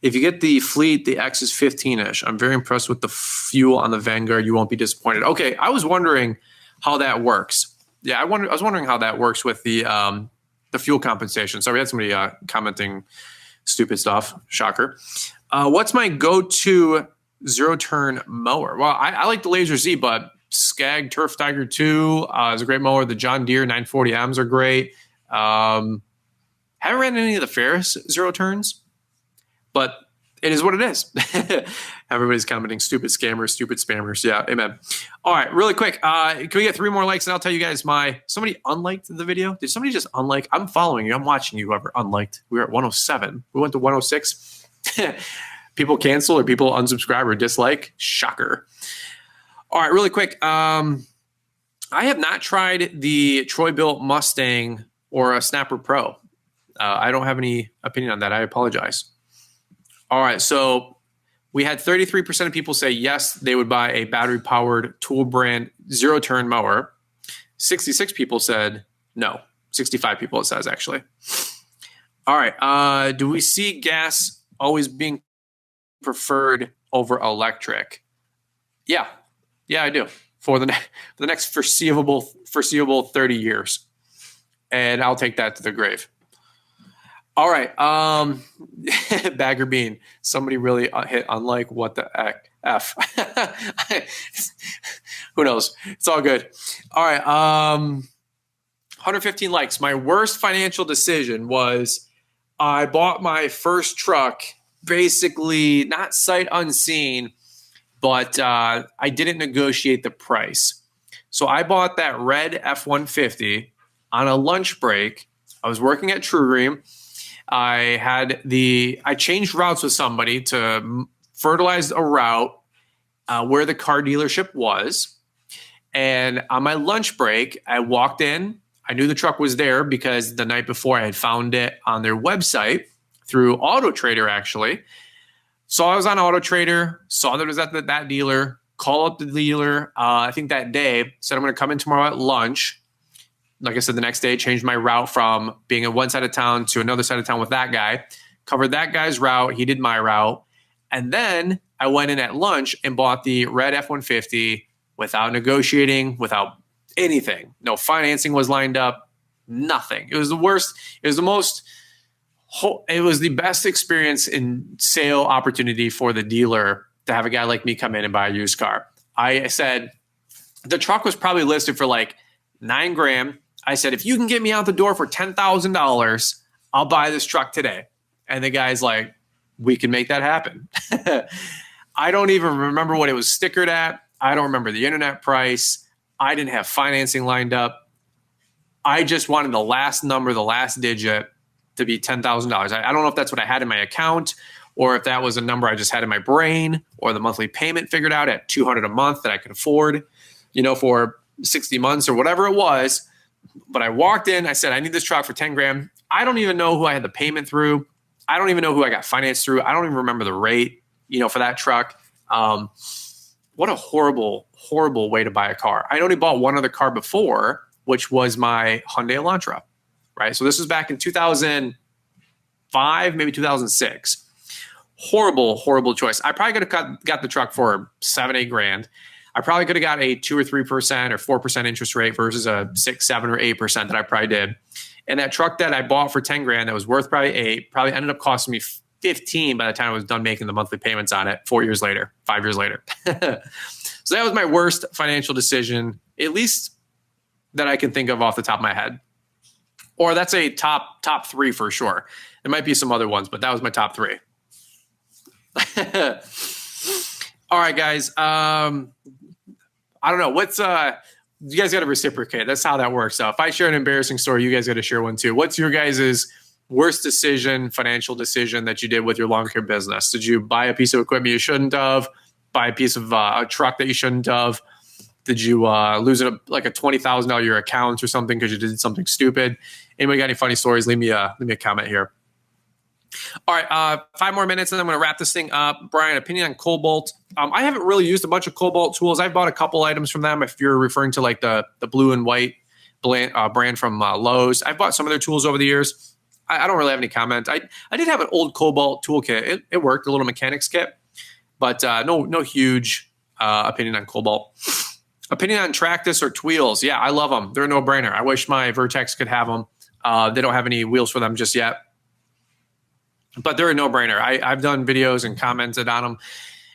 If you get the Fleet, the X is 15-ish. I'm very impressed with the fuel on the Vanguard. You won't be disappointed. Okay, I was wondering how that works. Yeah, I was wondering how that works with the fuel compensation. So we had somebody commenting stupid stuff. Shocker. What's my go-to zero-turn mower? Well, I like the Laser Z, but Skag Turf Tiger 2 is a great mower. The John Deere 940Ms are great. Haven't ran any of the Ferris zero turns, but it is what it is. Everybody's commenting stupid scammers, stupid spammers. Yeah, amen. All right, really quick. Can we get 3 more likes and I'll tell you guys somebody unliked the video. Did somebody just unlike? I'm following you. I'm watching you, whoever unliked. We were at 107. We went to 106. People cancel or people unsubscribe or dislike. Shocker. All right, really quick. I have not tried the Troy-built Mustang or a Snapper Pro. I don't have any opinion on that. I apologize. All right, so we had 33% of people say yes, they would buy a battery-powered Tool brand zero-turn mower. 66 people said no. 65 people it says, actually. All right, do we see gas always being preferred over electric? Yeah. Yeah, I do. For the next foreseeable 30 years. And I'll take that to the grave. All right. Bagger Bean. Somebody really hit unlike. What the F? Who knows? It's all good. All right. 115 likes. My worst financial decision was I bought my first truck basically not sight unseen, but I didn't negotiate the price. So I bought that red F-150 on a lunch break. I was working at TrueGreen. I changed routes with somebody to fertilize a route where the car dealership was. And on my lunch break, I walked in. I knew the truck was there because the night before I had found it on their website through Auto Trader, actually. Saw I was on Auto Trader, saw that it was at that dealer, call up the dealer. I think that day, said I'm going to come in tomorrow at lunch. Like I said, the next day, changed my route from being at one side of town to another side of town with that guy. Covered that guy's route. He did my route. And then I went in at lunch and bought the red F-150 without negotiating, without anything. No financing was lined up. Nothing. It was the worst. It was the best experience in sale opportunity for the dealer to have a guy like me come in and buy a used car. I said, the truck was probably listed for like $9,000. I said, if you can get me out the door for $10,000, I'll buy this truck today. And the guy's like, we can make that happen. I don't even remember what it was stickered at. I don't remember the internet price. I didn't have financing lined up. I just wanted the last number, the last digit to be $10,000. I don't know if that's what I had in my account or if that was a number I just had in my brain or the monthly payment figured out at $200 a month that I could afford, for 60 months or whatever it was. But I walked in, I said, I need this truck for $10,000. I don't even know who I had the payment through. I don't even know who I got financed through. I don't even remember the rate, for that truck. What a horrible, horrible way to buy a car. I only bought one other car before, which was my Hyundai Elantra. Right. So this was back in 2005, maybe 2006. Horrible, horrible choice. I probably could have got the truck for $7,000-8,000. I probably could have got a 2 or 3% or 4% interest rate versus a 6, 7, or 8% that I probably did. And that truck that I bought for $10,000 that was worth probably $8,000 probably ended up costing me $15,000 by the time I was done making the monthly payments on it 5 years later. So that was my worst financial decision, at least that I can think of off the top of my head. Or that's a top 3 for sure. There might be some other ones, but that was my top 3. All right, guys. I don't know. What's you guys got to reciprocate. That's how that works. So if I share an embarrassing story, you guys got to share one too. What's your guys's worst decision, financial decision that you did with your lawn care business? Did you buy a piece of equipment you shouldn't have? Buy a piece of a truck that you shouldn't have? Did you lose a $20,000 a year account or something because you did something stupid? Anybody got any funny stories? Leave me a comment here. All right, 5 more minutes and I'm going to wrap this thing up. Brian, opinion on Cobalt. I haven't really used a bunch of Cobalt tools. I've bought a couple items from them. If you're referring to like the blue and white brand from Lowe's, I've bought some of their tools over the years. I don't really have any comment. I did have an old Cobalt toolkit. It worked, a little mechanics kit, but no huge opinion on Cobalt. Opinion on Tractus or Tweels. Yeah, I love them. They're a no-brainer. I wish my Vertex could have them. They don't have any wheels for them just yet, but they're a no-brainer. I've done videos and commented on them,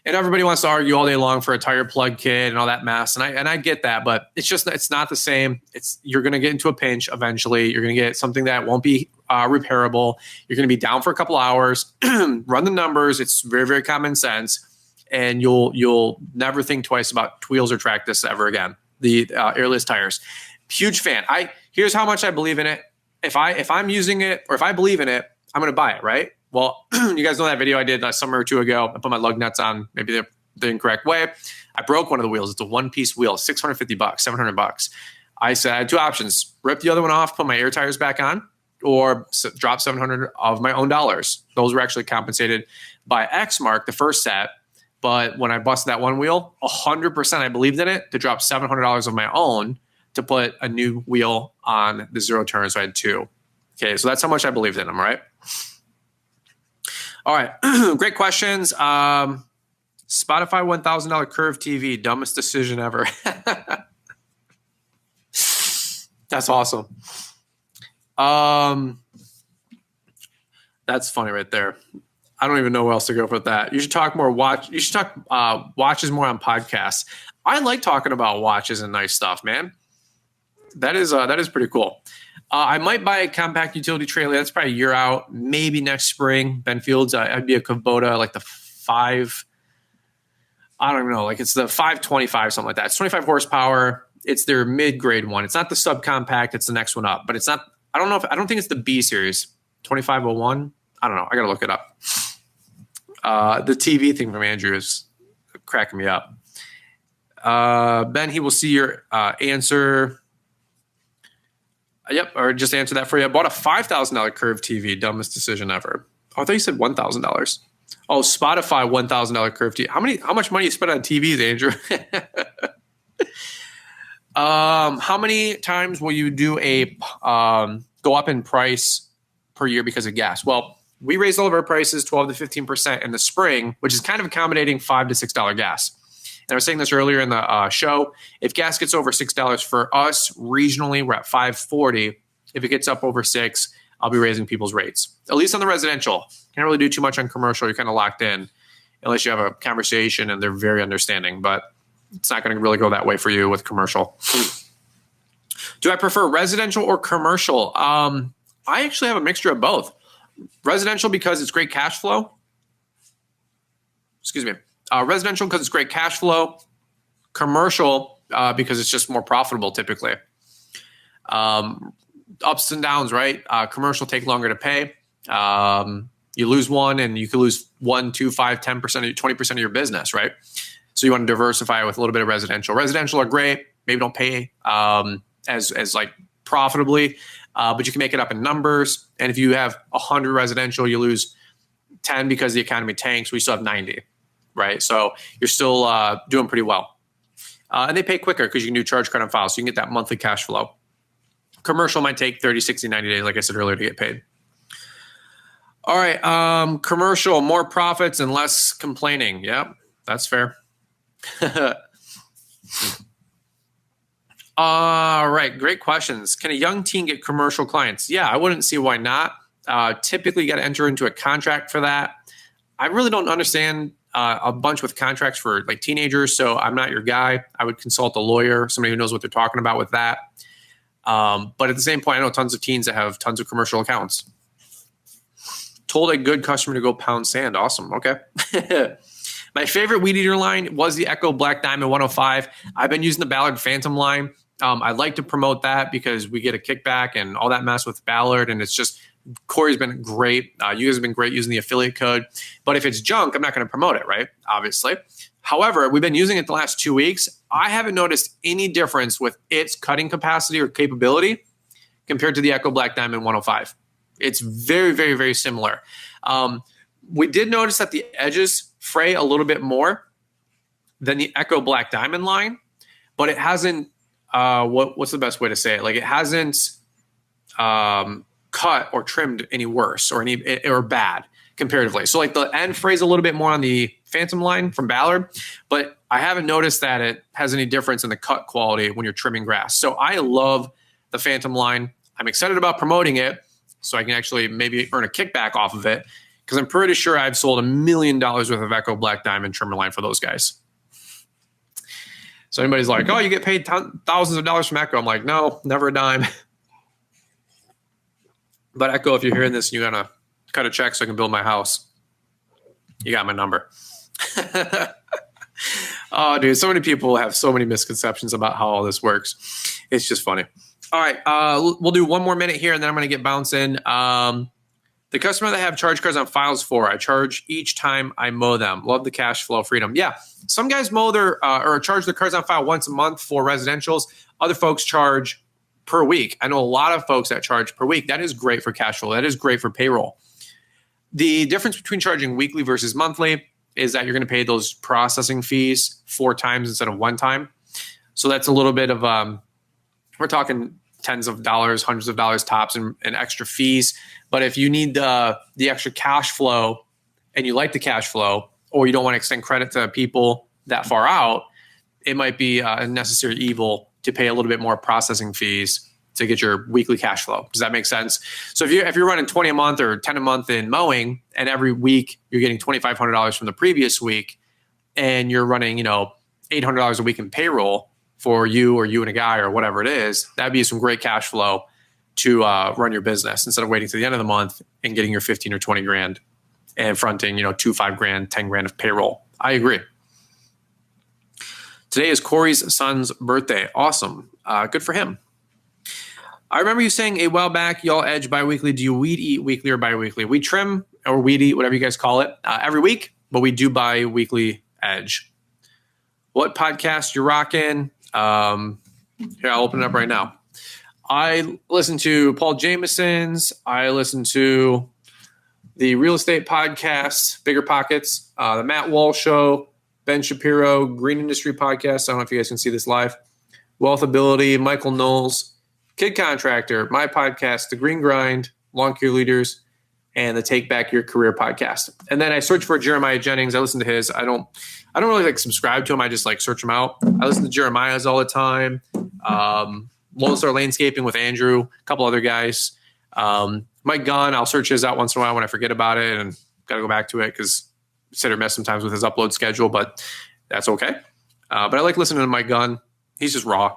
and everybody wants to argue all day long for a tire plug kit and all that mess. And I get that, but it's not the same. You're going to get into a pinch eventually. You're going to get something that won't be repairable. You're going to be down for a couple hours, run the numbers. It's very, very common sense. And you'll never think twice about Tweels or Tractus ever again. The airless tires. Huge fan. Here's how much I believe in it. If I'm using it or if I believe in it, I'm going to buy it, right? Well, you guys know that video I did a summer or two ago. I put my lug nuts on maybe the incorrect way. I broke one of the wheels. It's a one-piece wheel, $650, $700. I said I had two options: rip the other one off, put my air tires back on, or drop $700 of my own dollars. Those were actually compensated by Xmark, the first set. But when I busted that one wheel, 100% I believed in it to drop $700 of my own to put a new wheel on the zero turn. So I had two. Okay, so that's how much I believed in them, right? All right, great questions. Spotify $1,000 Curve TV, dumbest decision ever. That's awesome. That's funny right there. I don't even know where else to go with that. You should talk more You should talk watches more on podcasts. I like talking about watches and nice stuff, man. That is pretty cool. I might buy a compact utility trailer. That's probably a year out, maybe next spring. Benfield's. I'd be a Kubota, like the 5. I don't even know. Like it's the 525, something like that. It's 25 horsepower. It's their mid-grade one. It's not the subcompact. It's the next one up. But it's not. I don't think it's the B series. 2501. I don't know. I gotta look it up. The TV thing from Andrew is cracking me up. Ben, he will see your answer. Yep, or just answer that for you. I bought a $5,000 Curve TV. Dumbest decision ever. Oh, I thought you said $1,000. Oh, Spotify $1,000 Curve TV. How much money you spend on TVs, Andrew? How many times will you do a go up in price per year because of gas? Well, we raised all of our prices 12 to 15% in the spring, which is kind of accommodating $5 to $6 gas. And I was saying this earlier in the show. If gas gets over $6 for us regionally, we're at $5.40. If it gets up over $6, I'll be raising people's rates, at least on the residential. Can't really do too much on commercial. You're kind of locked in unless you have a conversation and they're very understanding. But it's not going to really go that way for you with commercial. Do I prefer residential or commercial? I actually have a mixture of both. Residential because it's great cash flow. Excuse me. Residential because it's great cash flow. Commercial because it's just more profitable typically. Ups and downs, right? Commercial take longer to pay. You lose one and you could lose 1, 2, 5, 10%, 20% of your business, right? So you want to diversify with a little bit of residential. Residential are great. Maybe don't pay as like profitably, but you can make it up in numbers. And if you have 100 residential, you lose 10 because the economy tanks. We still have 90, right? So you're still doing pretty well. And they pay quicker because you can do charge credit on file. So you can get that monthly cash flow. Commercial might take 30, 60, 90 days, like I said earlier, to get paid. All right. Commercial, more profits and less complaining. Yep, that's fair. All right. Great questions. Can a young teen get commercial clients? Yeah, I wouldn't see why not. Typically, you got to enter into a contract for that. I really don't understand a bunch with contracts for like teenagers, so I'm not your guy. I would consult a lawyer, somebody who knows what they're talking about with that. But at the same point, I know tons of teens that have tons of commercial accounts. Told a good customer to go pound sand. Awesome. Okay. My favorite weed eater line was the Echo Black Diamond 105. I've been using the Ballard Phantom line. I'd like to promote that because we get a kickback and all that mess with Ballard. And it's just, Corey's been great. You guys have been great using the affiliate code. But if it's junk, I'm not going to promote it, right? Obviously. However, we've been using it the last 2 weeks. I haven't noticed any difference with its cutting capacity or capability compared to the Echo Black Diamond 105. It's very, very, very similar. We did notice that the edges fray a little bit more than the Echo Black Diamond line, but it hasn't, what's the best way to say it? Like, it hasn't cut or trimmed any worse or bad comparatively. So like the end frays a little bit more on the Phantom line from Ballard, but I haven't noticed that it has any difference in the cut quality when you're trimming grass. So I love the Phantom line. I'm excited about promoting it so I can actually maybe earn a kickback off of it, because I'm pretty sure I've sold $1 million worth of Echo Black Diamond trimmer line for those guys. So anybody's like, oh, you get paid thousands of dollars from Echo. I'm like, no, never a dime. But Echo, if you're hearing this and you gotta cut a check so I can build my house, you got my number. Oh, dude, so many people have so many misconceptions about how all this works. It's just funny. All right, we'll do one more minute here, and then I'm going to get bouncing. The customer that I have charge cards on files for, I charge each time I mow them. Love the cash flow freedom. Yeah, some guys mow their or charge their cards on file once a month for residentials. Other folks charge per week. I know a lot of folks that charge per week. That is great for cash flow. That is great for payroll. The difference between charging weekly versus monthly is that you're going to pay those processing fees 4 times instead of 1 time. So that's a little bit of, we're talking tens of dollars, hundreds of dollars tops and extra fees. But if you need the extra cash flow and you like the cash flow, or you don't want to extend credit to people that far out, it might be a necessary evil to pay a little bit more processing fees to get your weekly cash flow. Does that make sense? So if you're running 20 a month or 10 a month in mowing, and every week you're getting $2,500 from the previous week, and you're running, $800 a week in payroll for you or you and a guy or whatever it is, that'd be some great cash flow to run your business instead of waiting to the end of the month and getting your 15 or 20 grand and fronting, $2, $5 grand, 10 grand of payroll. I agree. Today is Corey's son's birthday. Awesome. Good for him. I remember you saying a while back, y'all edge biweekly. Do you weed eat weekly or biweekly? We trim or weed eat, whatever you guys call it, every week, but we do bi-weekly edge. What podcast you rocking? Here, I'll open it up right now. I listen to Paul Jameson's. I listen to the real estate podcast, Bigger Pockets, the Matt Wall Show, Ben Shapiro, Green Industry Podcast. I don't know if you guys can see this live. Wealth Ability, Michael Knowles, Kid Contractor, my podcast, The Green Grind, Lawn Care Leaders, and the Take Back Your Career podcast. And then I search for Jeremiah Jennings. I listen to his. I don't really subscribe to him. I just search him out. I listen to Jeremiah's all the time. Lone Star Landscaping with Andrew, a couple other guys. Mike Gunn, I'll search his out once in a while when I forget about it and got to go back to it because sit or mess sometimes with his upload schedule, but that's okay. But I like listening to Mike Gunn. He's just raw.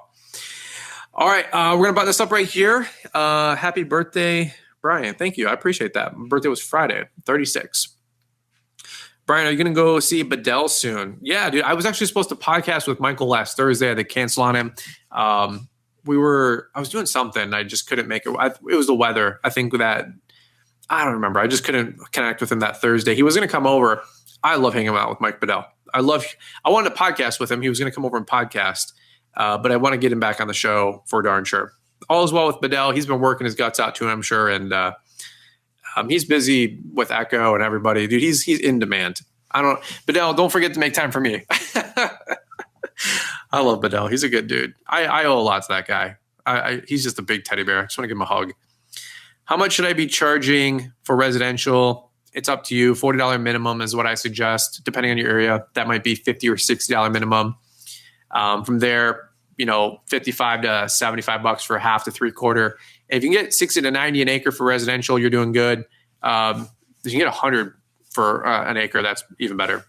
All right, we're going to button this up right here. Happy birthday, Brian. Thank you. I appreciate that. My birthday was Friday, 36. Brian, are you going to go see Bedell soon? Yeah, dude. I was actually supposed to podcast with Michael last Thursday. I had to cancel on him. I was doing something. I just couldn't make it. It was the weather. I think that, I don't remember. I just couldn't connect with him that Thursday. He was going to come over. I love hanging out with Mike Bedell. I wanted to podcast with him. He was going to come over and podcast. But I want to get him back on the show for darn sure. All is well with Bedell. He's been working his guts out too, I'm sure. And he's busy with Echo and everybody. Dude, he's in demand. Bedell, don't forget to make time for me. I love Bedell. He's a good dude. I owe a lot to that guy. He's just a big teddy bear. I just want to give him a hug. How much should I be charging for residential? It's up to you. $40 minimum is what I suggest. Depending on your area, that might be $50 or $60 minimum. From there, $55 to $75 for half to 3/4. If you can get 60 to 90 an acre for residential, you're doing good. If you can get 100 for an acre, that's even better.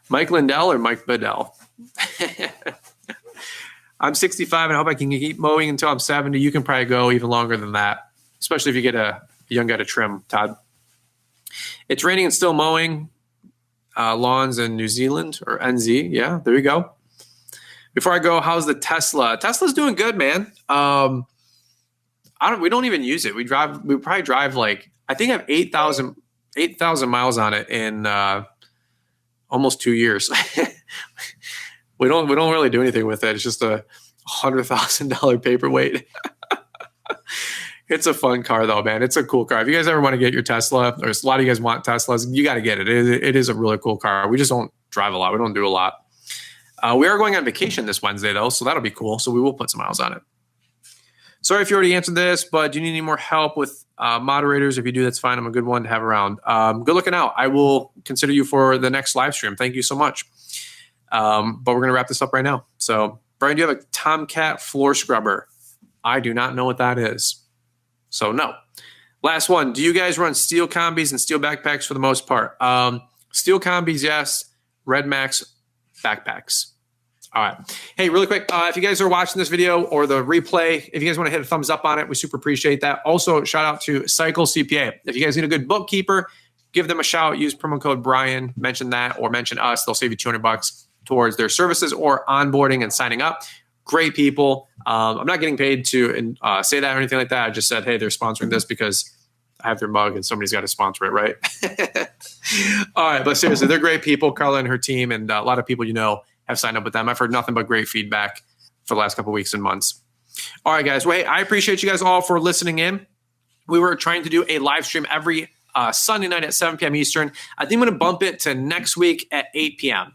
Mike Lindell or Mike Bedell? I'm 65 and I hope I can keep mowing until I'm 70. You can probably go even longer than that, especially if you get a young guy to trim, Todd. It's raining and still mowing lawns in New Zealand or NZ. Yeah, there you go. Before I go, how's the Tesla? Tesla's doing good, man. We don't even use it. We probably drive like, I think I have 8,000 miles on it in almost 2 years. We don't really do anything with it. It's just a $100,000 paperweight. It's a fun car though, man. It's a cool car. If you guys ever want to get your Tesla, or a lot of you guys want Teslas, you got to get it. It is a really cool car. We just don't drive a lot. We don't do a lot. We are going on vacation this Wednesday though, so that'll be cool. So we will put some miles on it. Sorry if you already answered this, but do you need any more help with moderators? If you do, that's fine. I'm a good one to have around. Good looking out. I will consider you for the next live stream. Thank you so much. But we're going to wrap this up right now. So, Brian, do you have a Tomcat floor scrubber? I do not know what that is. So, no. Last one. Do you guys run steel combis and steel backpacks for the most part? Steel combis, yes. Red Max backpacks. All right. Hey, really quick, if you guys are watching this video or the replay, if you guys want to hit a thumbs up on it, we super appreciate that. Also, shout out to Cycle CPA. If you guys need a good bookkeeper, give them a shout. Use promo code Brian. Mention that or mention us. They'll save you $200 towards their services or onboarding and signing up. Great people. I'm not getting paid to say that or anything like that. I just said, hey, they're sponsoring this because I have their mug and somebody's got to sponsor it, right? All right. But seriously, they're great people. Carla and her team and a lot of people have signed up with them. I've heard nothing but great feedback for the last couple of weeks and months. All right, guys. Well, hey, I appreciate you guys all for listening in. We were trying to do a live stream every Sunday night at 7 p.m. Eastern. I think I'm going to bump it to next week at 8 p.m.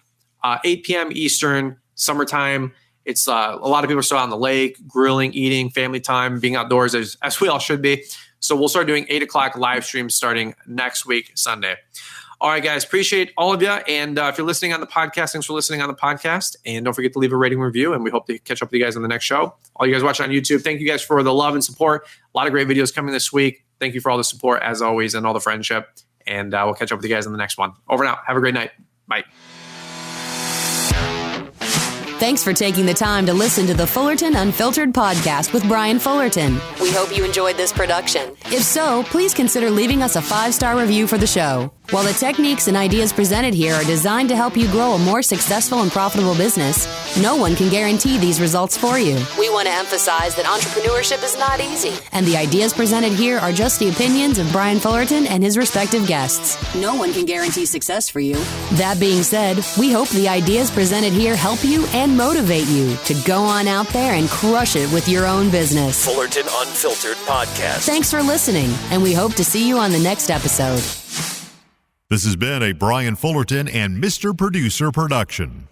8 p.m. Eastern, summertime. It's a lot of people are still on the lake, grilling, eating, family time, being outdoors as we all should be. So we'll start doing 8 o'clock live streams starting next week, Sunday. All right, guys. Appreciate all of you. And if you're listening on the podcast, thanks for listening on the podcast. And don't forget to leave a rating review. And we hope to catch up with you guys on the next show. All you guys watching on YouTube, thank you guys for the love and support. A lot of great videos coming this week. Thank you for all the support, as always, and all the friendship. And we'll catch up with you guys on the next one. Over and out. Have a great night. Bye. Thanks for taking the time to listen to the Fullerton Unfiltered podcast with Brian Fullerton. We hope you enjoyed this production. If so, please consider leaving us a 5-star review for the show. While the techniques and ideas presented here are designed to help you grow a more successful and profitable business, no one can guarantee these results for you. We want to emphasize that entrepreneurship is not easy, and the ideas presented here are just the opinions of Brian Fullerton and his respective guests. No one can guarantee success for you. That being said, we hope the ideas presented here help you and motivate you to go on out there and crush it with your own business. Fullerton Unfiltered Podcast. Thanks for listening, and we hope to see you on the next episode. This has been a Brian Fullerton and Mr. Producer production.